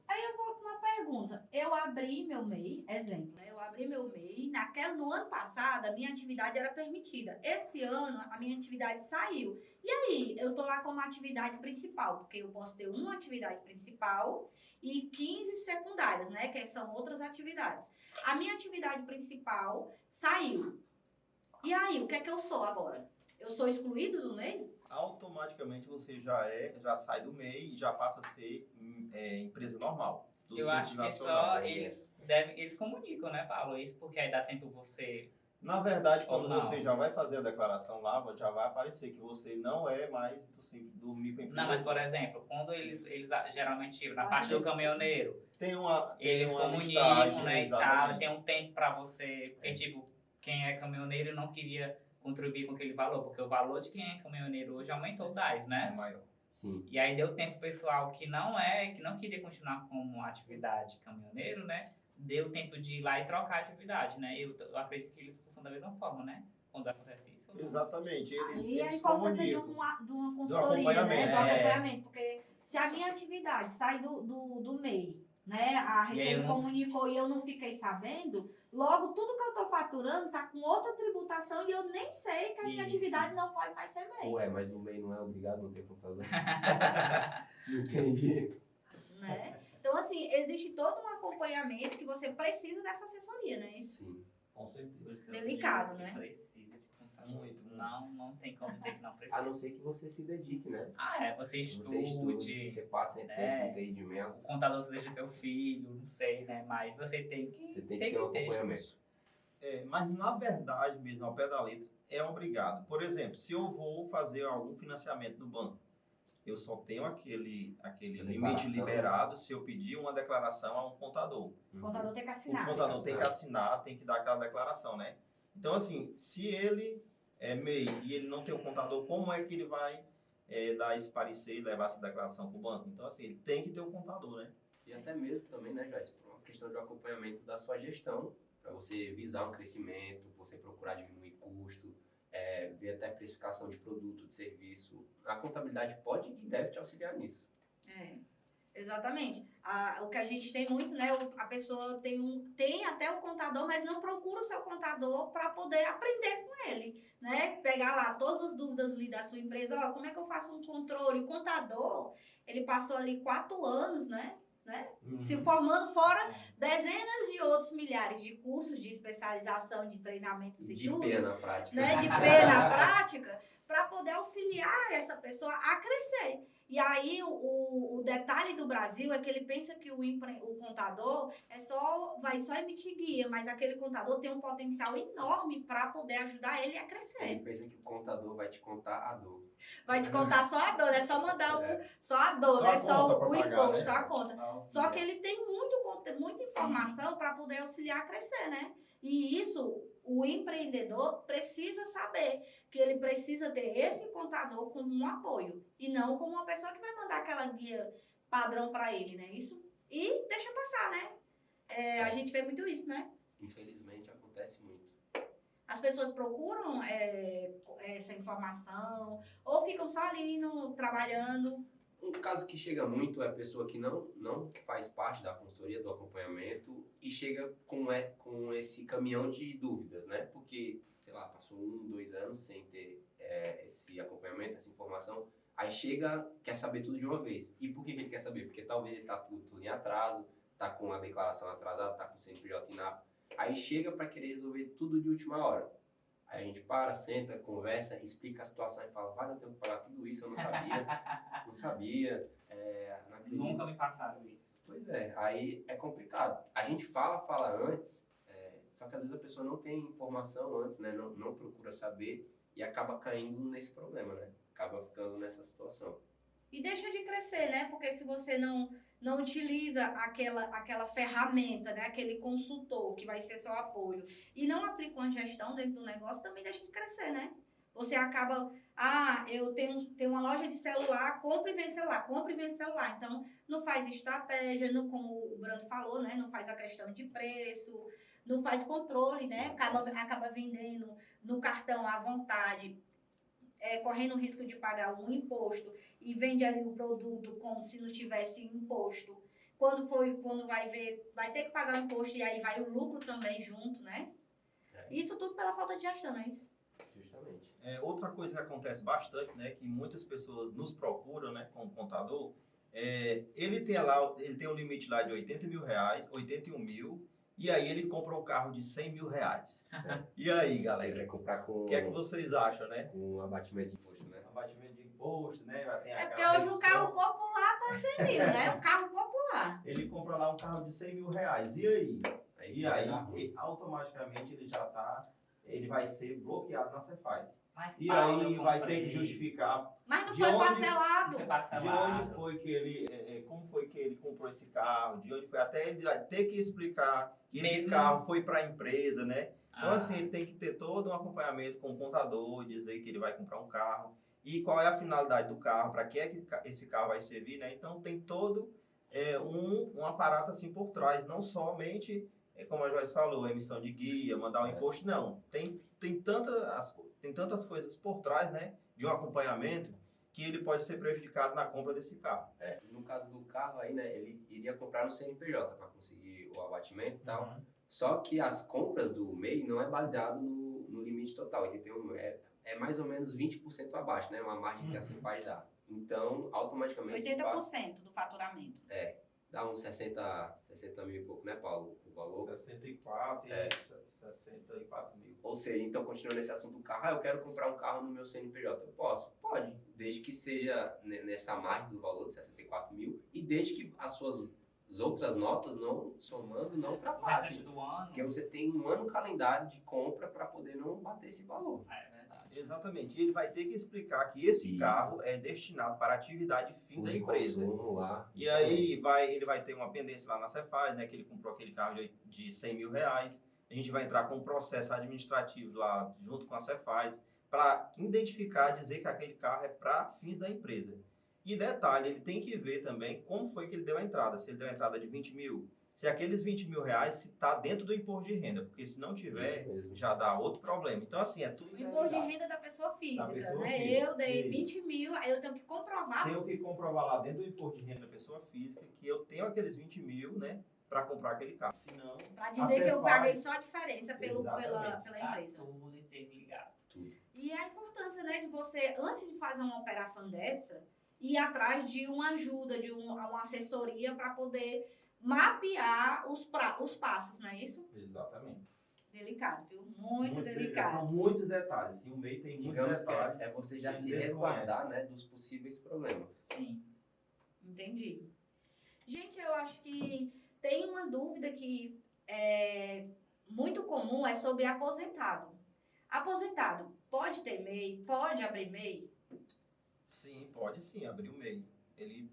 Aí eu volto na pergunta. Eu abri meu MEI, exemplo, né? Eu abri meu MEI, no ano passado a minha atividade era permitida. Esse ano a minha atividade saiu. E aí, eu tô lá como atividade principal, porque eu posso ter uma atividade principal e 15 secundárias, né? Que são outras atividades. A minha atividade principal saiu. E aí, o que é que eu sou agora? Eu sou excluído do MEI? Automaticamente você já sai do MEI e já passa a ser empresa normal. Eu acho que só eles comunicam, né, Paulo? Isso porque aí dá tempo você... Na verdade, quando você já vai fazer a declaração lá, já vai aparecer que você não é mais do microempreendedor. Não, mas por exemplo, quando eles geralmente, na parte do caminhoneiro, eles comunicam, né, e tal, tem um tempo para você... Porque, tipo, quem é caminhoneiro não queria contribuir com aquele valor, porque o valor de quem é caminhoneiro hoje aumentou o 10, né? É maior. Sim. E aí deu tempo pessoal que não queria continuar como atividade caminhoneiro, né? Deu tempo de ir lá e trocar a atividade, né? Eu acredito que eles funcionam da mesma forma, né? Quando acontece isso. Exatamente. E a eles importância de uma consultoria, né? Do acompanhamento. acompanhamento. Porque se a minha atividade sai do MEI, né? A E aí Receita eu não- comunicou e eu não fiquei sabendo, logo tudo que eu tô faturando tá com outra tributação e eu nem sei que a minha Isso. atividade não pode mais ser MEI, Ué, mas o MEI não é obrigado a não ter computador. Não entendi. né? Então, assim, existe todo um acompanhamento que você precisa dessa assessoria, né? Isso. Sim. Com certeza. Por isso eu Delicado, digo que né? Precisa de computador. Muito. Não tem como dizer que não A precisa. não ser que você se dedique, né? Você Você estude, estude, você passe esse né? entendimento. o contador seja seu filho, não sei, né? Mas você tem que Você tem que ter um acompanhamento. Mas na verdade mesmo, ao pé da letra, é obrigado. Por exemplo, se eu vou fazer algum financiamento no banco, eu só tenho aquele limite liberado se eu pedir uma declaração a um contador. O contador tem que O assinar. contador tem que assinar, tem que dar aquela declaração, né? Então, assim, se ele é MEI e ele não tem o contador, como é que ele vai dar esse parecer e levar essa declaração para o banco? Então, assim, ele tem que ter o contador, né? E até mesmo também, né, Joyce, por uma questão de acompanhamento da sua gestão, para você visar um crescimento, você procurar diminuir custo, ver até precificação de produto, de serviço. A contabilidade pode e deve te auxiliar nisso. É, exatamente. O que a gente tem muito, né? A pessoa tem até o contador, mas não procura o seu contador para poder aprender com ele, né? Pegar lá todas as dúvidas ali da sua empresa. Ó, como é que eu faço um controle? O contador, ele passou ali 4 anos, né? Se formando fora dezenas de outros milhares de cursos de especialização, de treinamentos e De tudo. pé na prática. Né, de pé na prática, para poder auxiliar essa pessoa a crescer. E aí o detalhe do Brasil é que ele pensa que o contador vai só emitir guia, mas aquele contador tem um potencial enorme para poder ajudar ele a Ele crescer. pensa que o contador vai te contar a dor. Vai te contar só a dor, é só mandar só a dor, Só né? a Só conta pra o pagar, imposto, né? só a conta. Só que ele tem muita informação para poder auxiliar a crescer, né? E isso o empreendedor precisa saber que ele precisa ter esse contador como um apoio e não como uma pessoa que vai mandar aquela guia padrão para ele, né? Isso e deixa passar, né? A gente vê muito isso, né? Infelizmente acontece muito. As pessoas procuram essa informação ou ficam só ali trabalhando. Um caso que chega muito é a pessoa que não faz parte da consultoria, do acompanhamento e chega com esse caminhão de dúvidas, né? Porque, sei lá, passou 1, 2 anos sem ter esse acompanhamento, essa informação, aí chega, quer saber tudo de uma vez. E por que ele quer saber? Porque talvez ele tá tudo em atraso, tá com a declaração atrasada, tá com o CNPJ inapto. Aí chega para querer resolver tudo de última hora. Aí a gente para, senta, conversa, explica a situação e fala, vale, eu tenho que pagar tudo isso, eu não sabia, não sabia, não acredito. Nunca me passaram isso. Pois é, aí é complicado. A gente fala antes, só que às vezes a pessoa não tem informação antes, né? Não procura saber e acaba caindo nesse problema, né? Acaba ficando nessa situação. E deixa de crescer, né? Porque se você não utiliza aquela ferramenta, né? Aquele consultor que vai ser seu apoio e não aplica uma gestão dentro do negócio, também deixa de crescer, né? Você acaba, eu tenho uma loja de celular, compra e vende celular, compra e vende celular. Então, não faz estratégia, como o Brando falou, né? Não faz a questão de preço, não faz controle, né? Acaba vendendo no cartão à vontade, correndo o risco de pagar um imposto e vende ali o produto como se não tivesse imposto. Quando vai ver, vai ter que pagar o imposto e aí vai o lucro também junto, né? Isso tudo pela falta de gestão, não é isso? Justamente. Outra coisa que acontece bastante, né, que muitas pessoas nos procuram, né, como contador, ele tem um limite lá de R$80 mil, 81 mil, e aí ele compra um carro de R$100 mil. E aí, Ele galera, quer comprar com o que é que vocês acham, né? um abatimento de imposto, né? Abatimento de imposto, né? Vai ter Porque aquela hoje o redução. carro popular tá 100 mil, né? O carro popular. Ele compra lá um carro de R$100 mil. E aí? E vai aí, dar ruim. automaticamente, ele vai ser bloqueado na Cefaz. Mas, E Paulo, aí eu vai comprei. ter que justificar Mas não De foi onde- parcelado. Não foi de parcelado. onde foi que ele, como foi que ele comprou esse carro, de onde foi, até ele vai ter que explicar que esse Mesmo- carro foi para a empresa, né? Então, Ah, assim, ele tem que ter todo um acompanhamento com o contador, dizer que ele vai comprar um carro e qual é a finalidade do carro, para que é que esse carro vai servir, né? Então, tem todo um aparato assim por trás, não somente, como a Joyce falou, a emissão de guia, mandar um imposto, não. Tem tantas coisas por trás, né, de um acompanhamento, que ele pode ser prejudicado na compra desse carro. No caso do carro aí, né, ele iria comprar no CNPJ para conseguir o abatimento e tal. Só que as compras do MEI não é baseado no limite total. Ele tem é mais ou menos 20% abaixo, né? Uma margem que a Simpaz dá. Então, automaticamente... 80% do faturamento. Dá uns 60 mil e pouco, né, Paulo? O valor. 64 e 64 mil. Ou seja, então, continuando esse assunto do carro, eu quero comprar um carro no meu CNPJ. Eu posso? Pode. Desde que seja nessa margem do valor de 64 mil e desde que as suas outras notas, não somando, não O ultrapassem. restante do ano. Porque você tem um ano calendário de compra para poder não bater esse valor. É verdade. Exatamente. Ele vai ter que explicar que esse Isso. carro é destinado para a atividade fim da Uso e empresa. consumo lá. E aí ele vai ter uma pendência lá na Cefaz, né, que ele comprou aquele carro de 100 mil reais. A gente vai entrar com um processo administrativo lá junto com a Cefaz para identificar, dizer que aquele carro é para fins da empresa. E detalhe, ele tem que ver também como foi que ele deu a entrada. Se ele deu a entrada de 20 mil, se aqueles 20 mil reais está dentro do imposto de renda, porque se não tiver, Isso mesmo. já dá outro problema. Então, assim, é tudo O imposto de interligado. renda da pessoa física, pessoa né? física, Eu dei isso. 20 mil, aí eu tenho que comprovar. Tenho que comprovar lá dentro do imposto de renda da pessoa física que eu tenho aqueles 20 mil, né, para comprar aquele carro. Senão, Pra dizer que eu Cefaz- paguei só a diferença pela Exatamente. empresa. Tudo interligado. E a importância, né, de você, antes de fazer uma operação dessa, ir atrás de uma ajuda, de uma assessoria para poder mapear os passos, não é isso? exatamente. Delicado, viu? Muito delicado. São muitos detalhes. E o MEI tem muitos Digamos que detalhes. é você já Ele se desconhece. resguardar, né, dos possíveis problemas. Sim. Entendi. Gente, eu acho que tem uma dúvida que é muito comum, é sobre aposentado. Aposentado pode ter MEI? Pode abrir MEI? Sim, pode sim abrir o MEI. Ele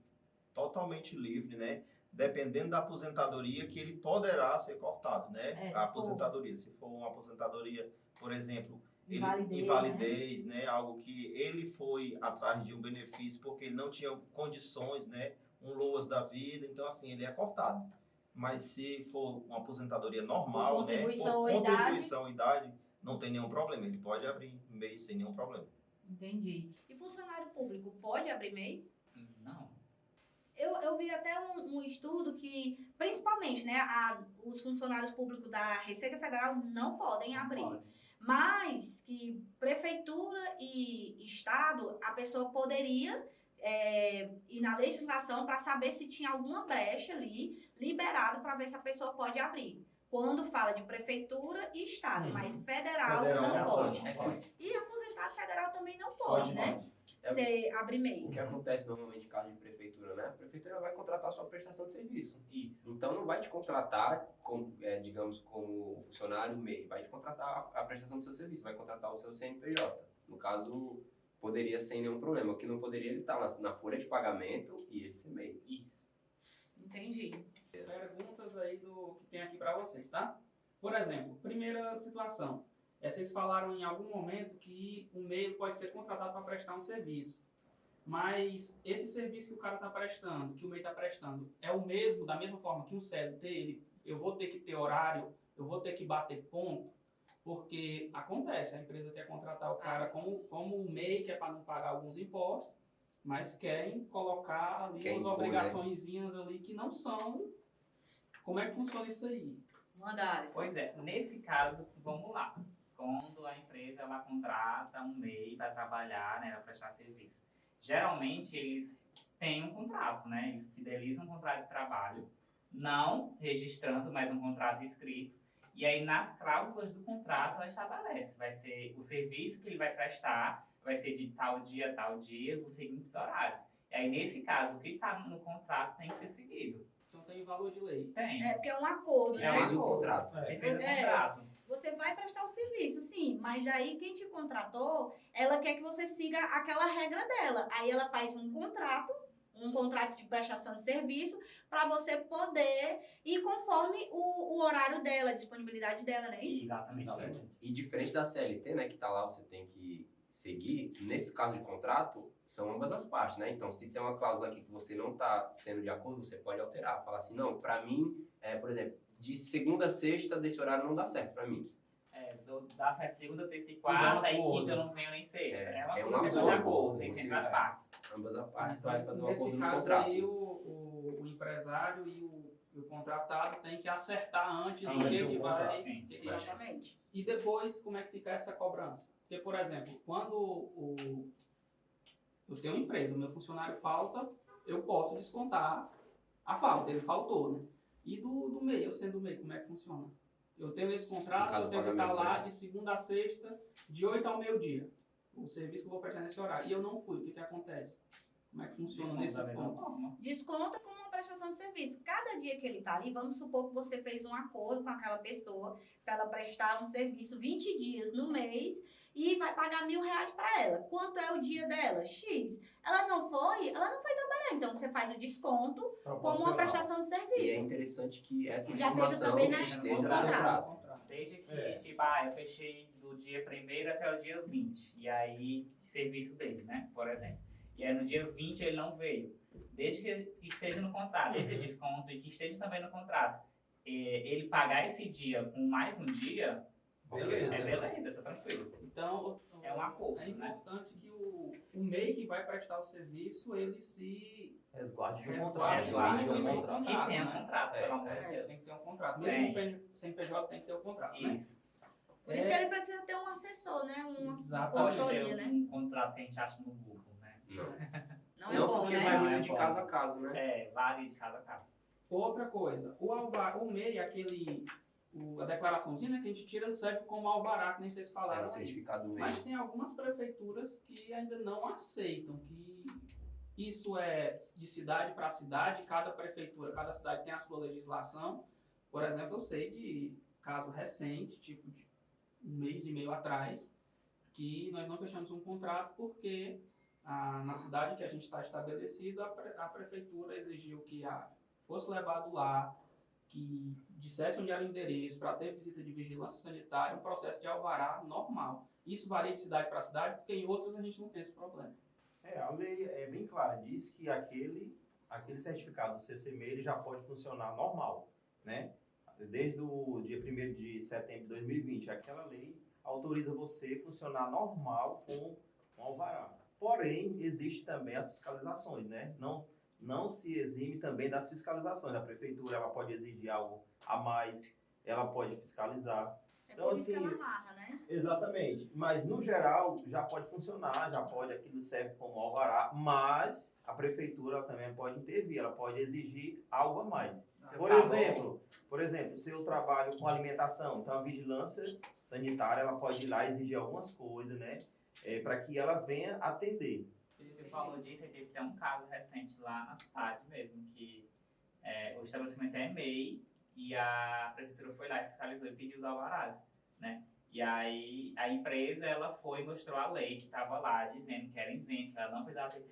totalmente livre, né? Dependendo da aposentadoria que ele poderá ser cortado, né? Se A aposentadoria. Se for uma aposentadoria, por exemplo, Invalidez, né? Algo que ele foi atrás de um benefício porque ele não tinha condições, né? Um LOAS da vida, então assim, ele é cortado. Mas se for uma aposentadoria normal, Por contribuição né? ou Por idade. contribuição ou idade, não tem nenhum problema. Ele pode abrir MEI sem nenhum problema. Entendi. E funcionário público pode abrir MEI? Não. Eu vi até um estudo que, principalmente, né, os funcionários públicos da Receita Federal não podem abrir. Pode. Mas que prefeitura e estado, a pessoa poderia ir na legislação para saber se tinha alguma brecha ali liberado para ver se a pessoa pode abrir. Quando fala de prefeitura e estado, mas federal não pode. Não pode. E aposentado federal também não pode, né? É Você abrir o MEI. que acontece normalmente em caso de prefeitura, né? A prefeitura vai contratar sua prestação de serviço. Isso. Então não vai te contratar, digamos, como funcionário MEI, vai te contratar a prestação do seu serviço, vai contratar o seu CNPJ. No caso, poderia sem nenhum problema. O que não poderia, ele estar na folha de pagamento e ele ser MEI. Isso. Entendi. Perguntas aí que tem aqui para vocês, tá? Por exemplo, primeira situação. Vocês falaram em algum momento que o MEI pode ser contratado para prestar um serviço. Mas esse serviço que o cara está prestando, que o MEI está prestando, é o mesmo, da mesma forma que um CLT? Eu vou ter que ter horário, eu vou ter que bater ponto? Porque acontece, a empresa quer contratar o cara como o MEI, que é para não pagar alguns impostos, mas querem colocar ali Quer umas impor, né? obrigaçõezinhas ali que não são. Como é que funciona isso aí? Manda, Alisson. Pois é, nesse caso, vamos lá. Quando a empresa ela contrata um MEI para trabalhar, né, para prestar serviço, geralmente eles têm um contrato, né? Eles fidelizam um contrato de trabalho, não registrando, mas um contrato escrito. E aí nas cláusulas do contrato ela estabelece, vai ser o serviço que ele vai prestar, vai ser de tal dia, os seguintes horários. E aí nesse caso, o que está no contrato tem que ser seguido. Então tem valor de lei. Tem. É porque é um acordo, Você É um né? fez o acordo. contrato. Você fez o É. contrato. Você vai prestar o serviço, sim, mas aí quem te contratou, ela quer que você siga aquela regra dela. Aí ela faz um contrato de prestação de serviço, para você poder ir conforme o horário dela, a disponibilidade dela, não é isso? Exatamente. E diferente da CLT, né, que tá lá, você tem que seguir, nesse caso de contrato, são ambas as partes, né? Então, se tem uma cláusula aqui que você não tá sendo de acordo, você pode alterar. Falar assim, não, para mim, por exemplo, de segunda a sexta, desse horário não dá certo para mim. dá certo segunda, terça e Tudo é quarta, e acordo. quinta eu não venho nem sexta. É, É uma é um coisa de acordo. acordo, tem Você sempre as vai- partes. Ambas as partes vai fazer um Nesse acordo no caso contrato. aí, o empresário e o contratado têm que acertar antes Sim, do antes que do vai... contrato. Sim. que vai- Exatamente. E depois, como é que fica essa cobrança? Porque, por exemplo, quando eu tenho uma empresa, o meu funcionário falta, eu posso descontar a falta, ele faltou, né? E do MEI, eu sendo do MEI, como é que funciona? Eu tenho esse No contrato, caso eu do tenho que estar pagamento, lá né? de segunda a sexta, de 8 ao meio-dia. O serviço que eu vou prestar nesse horário. E eu não fui, o que que acontece? Como é que funciona nesse Da mesma ponto? forma. Desconta como uma prestação de serviço. Cada dia que ele tá ali, vamos supor que você fez um acordo com aquela pessoa para ela prestar um serviço 20 dias no mês e vai pagar R$1.000 para ela. Quanto é o dia dela? X. Ela não foi trabalhar. Então você faz o desconto como uma Proporcional. prestação de E é serviço. interessante que essa Já esteja informação também esteja no no contrato. contrato. Desde que, É. tipo, eu fechei do dia 1º até o dia 20. E aí, de serviço dele, né? Por exemplo. E aí no dia 20 ele não veio. Desde que esteja no contrato, esse desconto e que esteja também no contrato, ele pagar esse dia com mais um dia, Beleza. é beleza, tá tranquilo. Então, É um acordo, é né? importante que o MEI que vai prestar o serviço, ele se Resguarde do resguarde contrato. jurídico né? do Que contrato, tenha né? contrato, pelo amor de Tem Deus. que ter um contrato. Tem. Mesmo o CNPJ tem que ter um contrato, né? Isso. Por isso que ele precisa ter um assessor, né? Uma Exato. Pode consultoria, ser né? um contrato que a gente acha no Google, né? Não. Não é Não, bom, porque né? vai Não, muito é de bom. caso a caso, né? Varia de casa a casa. Outra coisa, o MEI, a declaraçãozinha, né, que a gente tira, serve como alvará, que nem vocês É falaram o aí. certificado do Mas MEI. tem algumas prefeituras que ainda não aceitam, que isso é de cidade para cidade, cada prefeitura, cada cidade tem a sua legislação. Por exemplo, eu sei de caso recente, tipo de um mês e meio atrás, que nós não fechamos um contrato porque na cidade que a gente está estabelecido, a prefeitura exigiu que fosse levado lá, que dissesse onde era o endereço para ter visita de vigilância sanitária, um processo de alvará normal. Isso varia de cidade para cidade, porque em outras a gente não tem esse problema. A lei é bem clara, diz que aquele certificado do CCMEI ele já pode funcionar normal, né? Desde o dia 1º de setembro de 2020, aquela lei autoriza você funcionar normal com um alvará. Porém, existe também as fiscalizações, né? Não se exime também das fiscalizações. A prefeitura ela pode exigir algo a mais, ela pode fiscalizar. É Então, por isso que assim, ela amarra, né? Exatamente. Mas, no geral, já pode funcionar, aquilo serve como alvará, mas a prefeitura ela também pode intervir, ela pode exigir algo a mais. Por exemplo, se eu trabalho com alimentação, então a vigilância sanitária ela pode ir lá exigir algumas coisas, né? Para que ela venha atender. Você falou disso, aí teve até um caso recente lá na cidade mesmo, que o estabelecimento é MEI e a prefeitura foi lá e fiscalizou e pediu os alvarás, né? E aí a empresa, ela foi e mostrou a lei que estava lá, dizendo que era isento, ela não precisava ter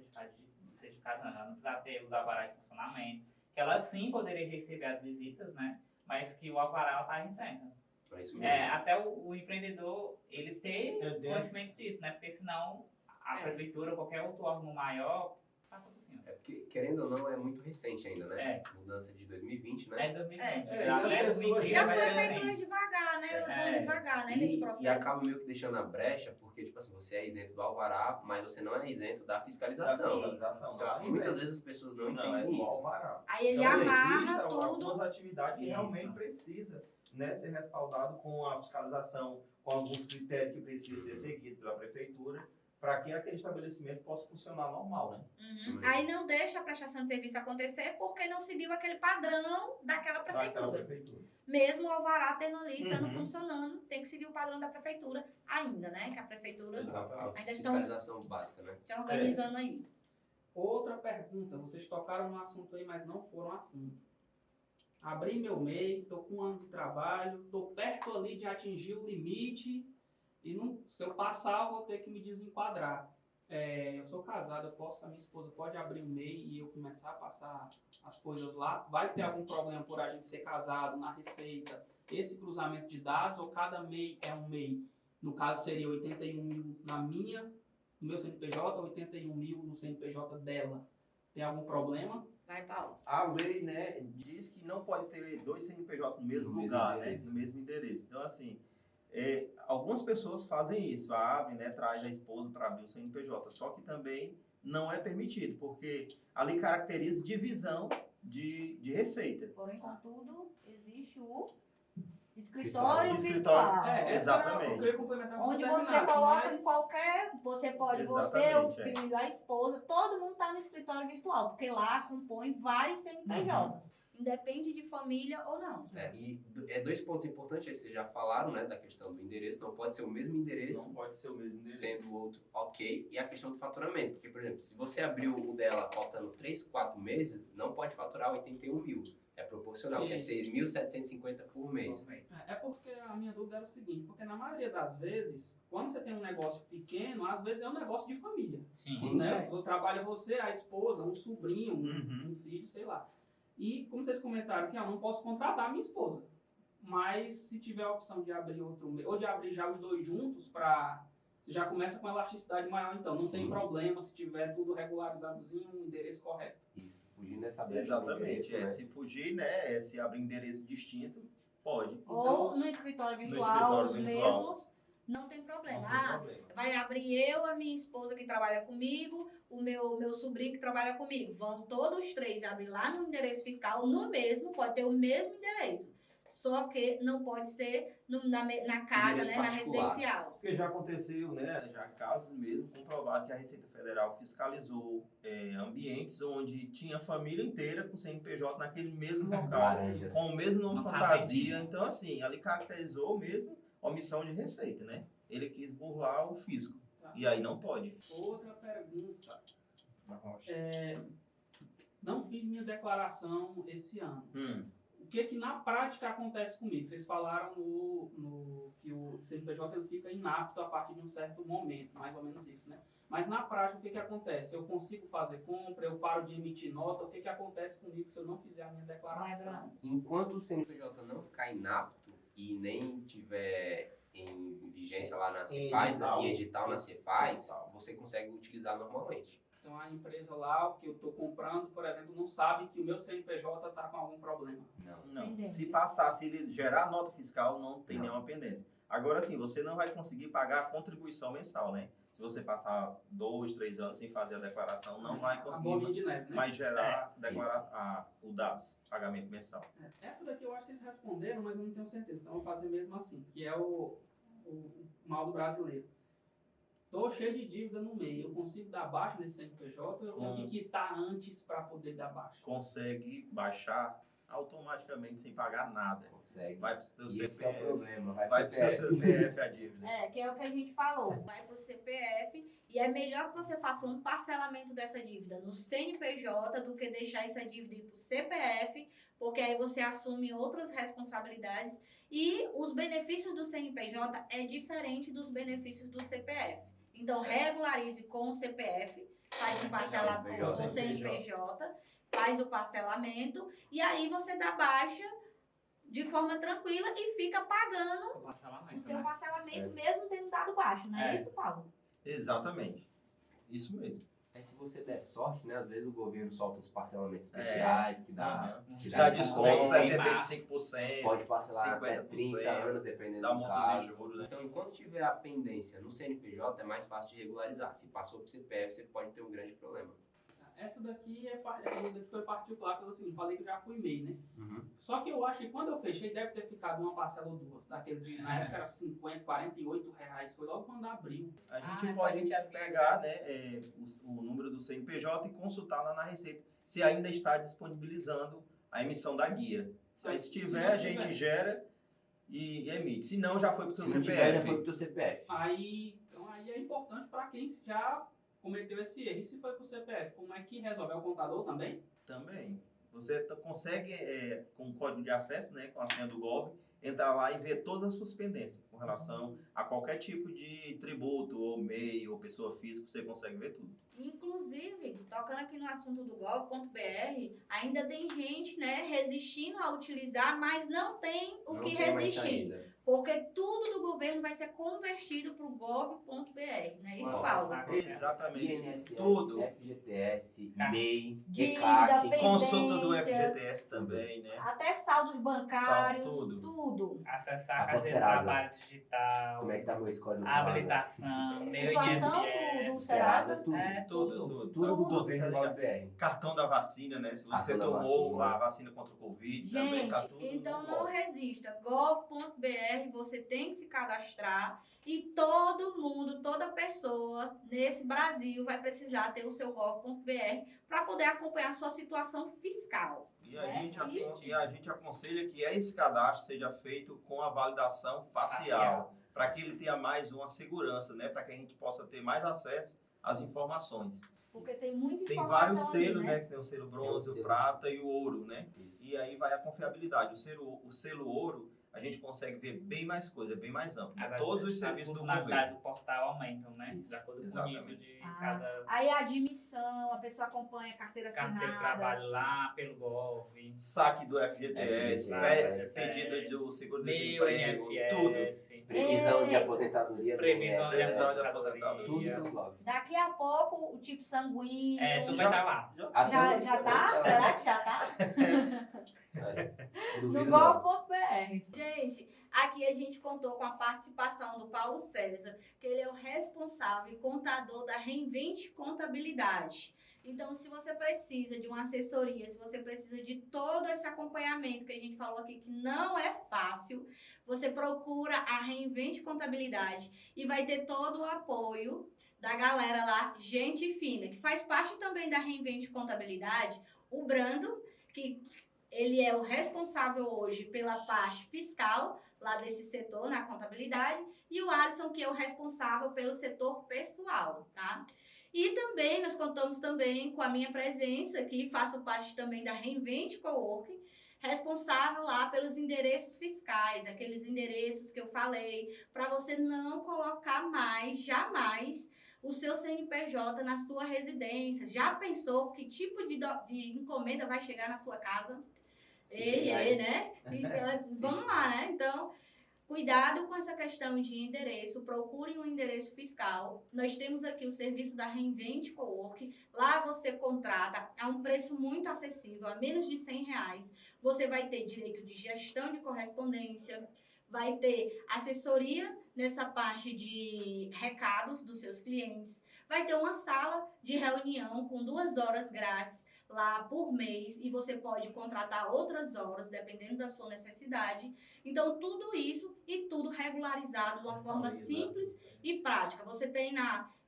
certificado não, ela não precisava ter os alvarás em funcionamento, que ela sim poderia receber as visitas, né? Mas que o alvará ela estava isenta. É isso mesmo. Até o empreendedor, ele ter É, conhecimento disso, né? Porque senão a prefeitura ou qualquer outro órgão maior passa por cima. É porque, querendo ou não, é muito recente ainda, né? É. Mudança de 2020, né? É 2020. e as Até pessoas 2030 E as vai ser prefeituras assim. devagar, né? Elas vão devagar, né? Nesse processo. E acaba meio que deixando a brecha, porque, tipo assim, você é isento do alvará, mas você não é isento da fiscalização. Fiscalização, Então, não é muitas isento. vezes as pessoas não Não, é entendem do isso. alvará. Aí ele Então, amarra existe tudo. algumas atividades que Isso. realmente precisa, né, ser respaldado com a fiscalização, com alguns critérios que precisam ser seguidos pela prefeitura, para que aquele estabelecimento possa funcionar normal, né? Uhum. Aí não deixa a prestação de serviço acontecer porque não seguiu aquele padrão daquela Daquela prefeitura. prefeitura. Mesmo o alvará tendo ali, estando Uhum. funcionando, tem que seguir o padrão da prefeitura ainda, né? Que a prefeitura Exatamente. ainda estão Fiscalização básica, né? se organizando aí. Outra pergunta, vocês tocaram no assunto aí, mas não foram a fundo. Abri meu MEI, estou com um ano de trabalho, estou perto ali de atingir o limite e se eu passar, vou ter que me desenquadrar. Eu sou casado, a minha esposa pode abrir o MEI e eu começar a passar as coisas lá. Vai ter algum problema por a gente ser casado na receita, esse cruzamento de dados, ou cada MEI é um MEI? No caso, seria 81 mil no meu CNPJ, 81 mil no CNPJ dela. Tem algum problema? Vai, Paulo. A lei, né, diz que não pode ter dois CNPJ no mesmo No mesmo lugar, né, endereço. no mesmo endereço. Então, assim, Algumas pessoas fazem isso, abrem, né, traz a esposa para abrir o CNPJ, só que também não é permitido, porque ali caracteriza divisão de receita. Porém, contudo, existe o escritório Escritório. virtual. Exatamente. Eu queria complementar com Onde terminasse, você coloca mas- em qualquer. Você pode, você, o Exatamente, filho, a esposa, todo mundo está no escritório virtual, porque lá compõe vários CNPJs. Independe de família ou não. E dois pontos importantes, aí vocês já falaram, né, da questão do endereço, não pode ser o mesmo endereço, Não pode ser o mesmo endereço. sendo o outro ok, e a questão do faturamento, porque, por exemplo, se você abriu o dela faltando 3, 4 meses, não pode faturar 81 mil, é proporcional, que é Isso. 6.750 por mês. É porque a minha dúvida era o seguinte, porque na maioria das vezes, quando você tem um negócio pequeno, às vezes é um negócio de família. Sim. Né? Trabalha você, a esposa, um sobrinho, Uhum. um filho, sei lá. E como vocês comentaram que eu não posso contratar a minha esposa. Mas se tiver a opção de abrir outro ou de abrir já os dois juntos para já começa com uma elasticidade maior, então não tem Sim. problema se tiver tudo regularizadozinho, um endereço correto. Isso, fugindo dessa brecha do Exatamente. endereço, né? Se fugir, né, se abrir endereço distinto, pode. Ou no escritório virtual, escritório os virtual. mesmos, não tem problema. Não tem problema. Vai abrir eu, a minha esposa que trabalha comigo, o meu sobrinho que trabalha comigo. Vão todos os três abrir lá no endereço fiscal, no mesmo, pode ter o mesmo endereço. Só que não pode ser na casa, Endereço né, na particular. residencial. Porque já aconteceu, né, já casos mesmo comprovado que a Receita Federal fiscalizou ambientes onde tinha a família inteira com CNPJ naquele mesmo local, Laranjas. com o mesmo nome Uma fantasia. fazendinha. Então, assim, ali caracterizou mesmo omissão de receita, né? Ele quis burlar o fisco. Tá. E aí não pode. Outra pergunta. Não fiz minha declaração esse ano. O que na prática acontece comigo? Vocês falaram que o CNPJ ele fica inapto a partir de um certo momento, mais ou menos isso, né? Mas na prática, o que acontece? Eu consigo fazer compra, eu paro de emitir nota, o que acontece comigo se eu não fizer a minha Vai, declaração? Bruno. Enquanto o CNPJ não ficar inapto e nem tiver em vigência lá na Cefaz, edital. em edital na Cefaz, Edital. você consegue utilizar normalmente. Então a empresa lá, que eu estou comprando, por exemplo, não sabe que o meu CNPJ está com algum problema. Não. Não. Pendências. Se passar, se ele gerar nota fiscal, não tem Não. nenhuma pendência. Agora sim, você não vai conseguir pagar a contribuição mensal, né? Se você passar 2, 3 anos sem fazer a declaração, não vai A conseguir bolinha de neve, né? mais gerar o DAS, pagamento mensal. Essa daqui eu acho que vocês responderam, mas eu não tenho certeza. Então eu vou fazer mesmo assim, que é o mal do brasileiro. Tô cheio de dívida no meio. Eu consigo dar baixa nesse CNPJ ou eu tenho que quitar antes para poder dar baixa? Consegue baixar automaticamente sem pagar nada. Consegue. Vai para o seu Esse é o CPF. problema. Vai Vai para o seu pro CPF. CPF a dívida. Que é o que a gente falou. Vai para o CPF e é melhor que você faça um parcelamento dessa dívida no CNPJ do que deixar essa dívida ir para o CPF, porque aí você assume outras responsabilidades e os benefícios do CNPJ é diferente dos benefícios do CPF. Então, regularize com o CPF, faz um parcelamento com o CNPJ, faz o parcelamento e aí você dá baixa de forma tranquila e fica pagando O o parcelamento, seu né? parcelamento mesmo tendo dado baixa, não é isso, Paulo? Exatamente. Isso mesmo. Se você der sorte, né? Às vezes o governo solta uns parcelamentos especiais que dá, Uhum. que Dá dá desconto desconto, 75%. pode parcelar até 50%, 30 anos, dependendo dá do multas caso. e juros, né? Então, enquanto tiver a pendência no CNPJ, é mais fácil de regularizar. Se passou para o CPF, você pode ter um grande problema. Essa daqui foi particular, porque assim, falei que eu já fui MEI, né? Uhum. Só que eu acho que quando eu fechei, deve ter ficado uma parcela ou duas. Daquele de, na época era 50, 48 reais. Foi logo quando abriu. A gente só a pode gente abrir. pegar, né, o número do CNPJ e consultar lá na Receita se ainda está disponibilizando a emissão da guia. Se aí, se tiver, a gente gera e emite. Se não, já foi para o seu Se não tiver, já foi CPF. pro teu CPF. Então aí é importante para quem já cometeu esse erro. E se foi pro CPF, como é que resolve? É o contador também? Também. Você consegue, com o código de acesso, né, com a senha do Gov, entrar lá e ver todas as suas pendências com relação a qualquer tipo de tributo, ou MEI, ou pessoa física, você consegue ver tudo. Inclusive, tocando aqui no assunto do gov.br, ainda tem gente, né, resistindo a utilizar, mas não tem o Não que tem mais resistir. saída. Porque tudo do governo vai ser convertido para o gov.br, não é isso, Uau, Paulo? saco. Exatamente. INSS, Tudo. FGTS, Tá. MEI, Dívida, ECAC, Consulta do Pendência. FGTS também, né? Até saldos bancários, Saldo, tudo. Acessar a Até carteira de Serasa. trabalho digital, como é que tá meu escolha no Serasa? habilitação, meu Situação INSS. do Serasa, Serasa. tudo. É, Tudo. Tudo do Tudo. governo GovBR. Cartão da vacina, né? Se você Cartão da tomou vacina. a vacina contra o Covid, também Gente, tá tudo então no não Gov. resista. Gov.br, você tem que se cadastrar e todo mundo, toda pessoa nesse Brasil vai precisar ter o seu Gov.br para poder acompanhar a sua situação fiscal. E a, né? gente, a gente aconselha que esse cadastro seja feito com a validação facial, para que ele tenha mais uma segurança, né? Para que a gente possa ter mais acesso às informações. Porque tem muita Tem informação vários ali, selos, né? né? Que tem o selo bronze, Tem o o selo. prata e o ouro, né? Isso. E aí vai a confiabilidade. O selo ouro, a gente consegue ver bem mais coisa, bem mais amplo. Né? Todos os serviços as do funcionalidades governo. do portal aumentam, né? Isso, De acordo com o exatamente. nível de Ah, cada Aí a admissão, a pessoa acompanha a carteira carteira de assinada. trabalho lá pelo Gov, Saque do FGTS, FGTS, pedido do meu seguro-desemprego, tudo. INSS, Previsão de Ei. aposentadoria do previsão de INSS, Previsão de aposentadoria. aposentadoria. tudo do Gov. Daqui a pouco, o tipo sanguíneo. É, tu vai Já- estar lá. Já tá? Será que já tá? No Duvido não. gov.br. Gente, aqui a gente contou com a participação do Paulo César, que ele é o responsável e contador da Reinvente Contabilidade. Então, se você precisa de uma assessoria, se você precisa de todo esse acompanhamento que a gente falou aqui, que não é fácil, você procura a Reinvente Contabilidade e vai ter todo o apoio da galera lá, gente fina, que faz parte também da Reinvente Contabilidade, o Brando, que ele é o responsável hoje pela parte fiscal lá desse setor, na contabilidade, e o Alisson, que é o responsável pelo setor pessoal, tá? E também, nós contamos também com a minha presença, que faço parte também da Reinvente Coworking, responsável lá pelos endereços fiscais, aqueles endereços que eu falei, para você não colocar mais, jamais, o seu CNPJ na sua residência. Já pensou que tipo de encomenda vai chegar na sua casa? Ei, né? Vamos lá, né? Então, cuidado com essa questão de endereço, procure um endereço fiscal. Nós temos aqui o serviço da Reinvente Coworking. Lá você contrata a um preço muito acessível, a menos de R$100. Você vai ter direito de gestão de correspondência, vai ter assessoria nessa parte de recados dos seus clientes, vai ter uma sala de reunião com 2 horas grátis lá por mês e você pode contratar outras horas, dependendo da sua necessidade. Então, tudo isso e tudo regularizado de uma forma simples e prática. Você tem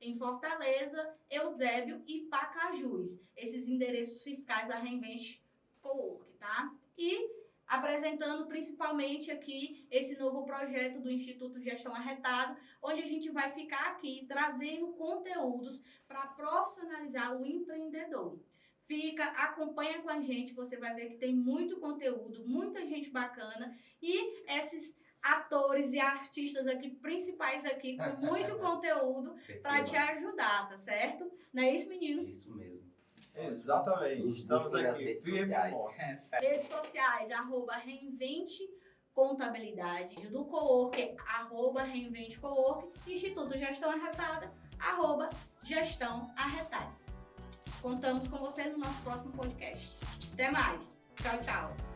em Fortaleza, Eusébio e Pacajus, esses endereços fiscais da Reinvente Coworking, tá? E apresentando principalmente aqui esse novo projeto do Instituto Gestão Arretado, onde a gente vai ficar aqui trazendo conteúdos para profissionalizar o empreendedor. Acompanha com a gente, você vai ver que tem muito conteúdo, muita gente bacana e esses atores e artistas aqui, principais aqui, com muito conteúdo para te ajudar, tá certo? Não é isso, meninos? Isso mesmo. Exatamente. Estamos Busquem nas aqui. redes firme e sociais. forte. Redes sociais, @Reinvente Contabilidade, do Coworking, @Reinvente Coworking, Instituto Gestão Arretada, @Gestão Arretada. Contamos com você no nosso próximo podcast. Até mais. Tchau, tchau.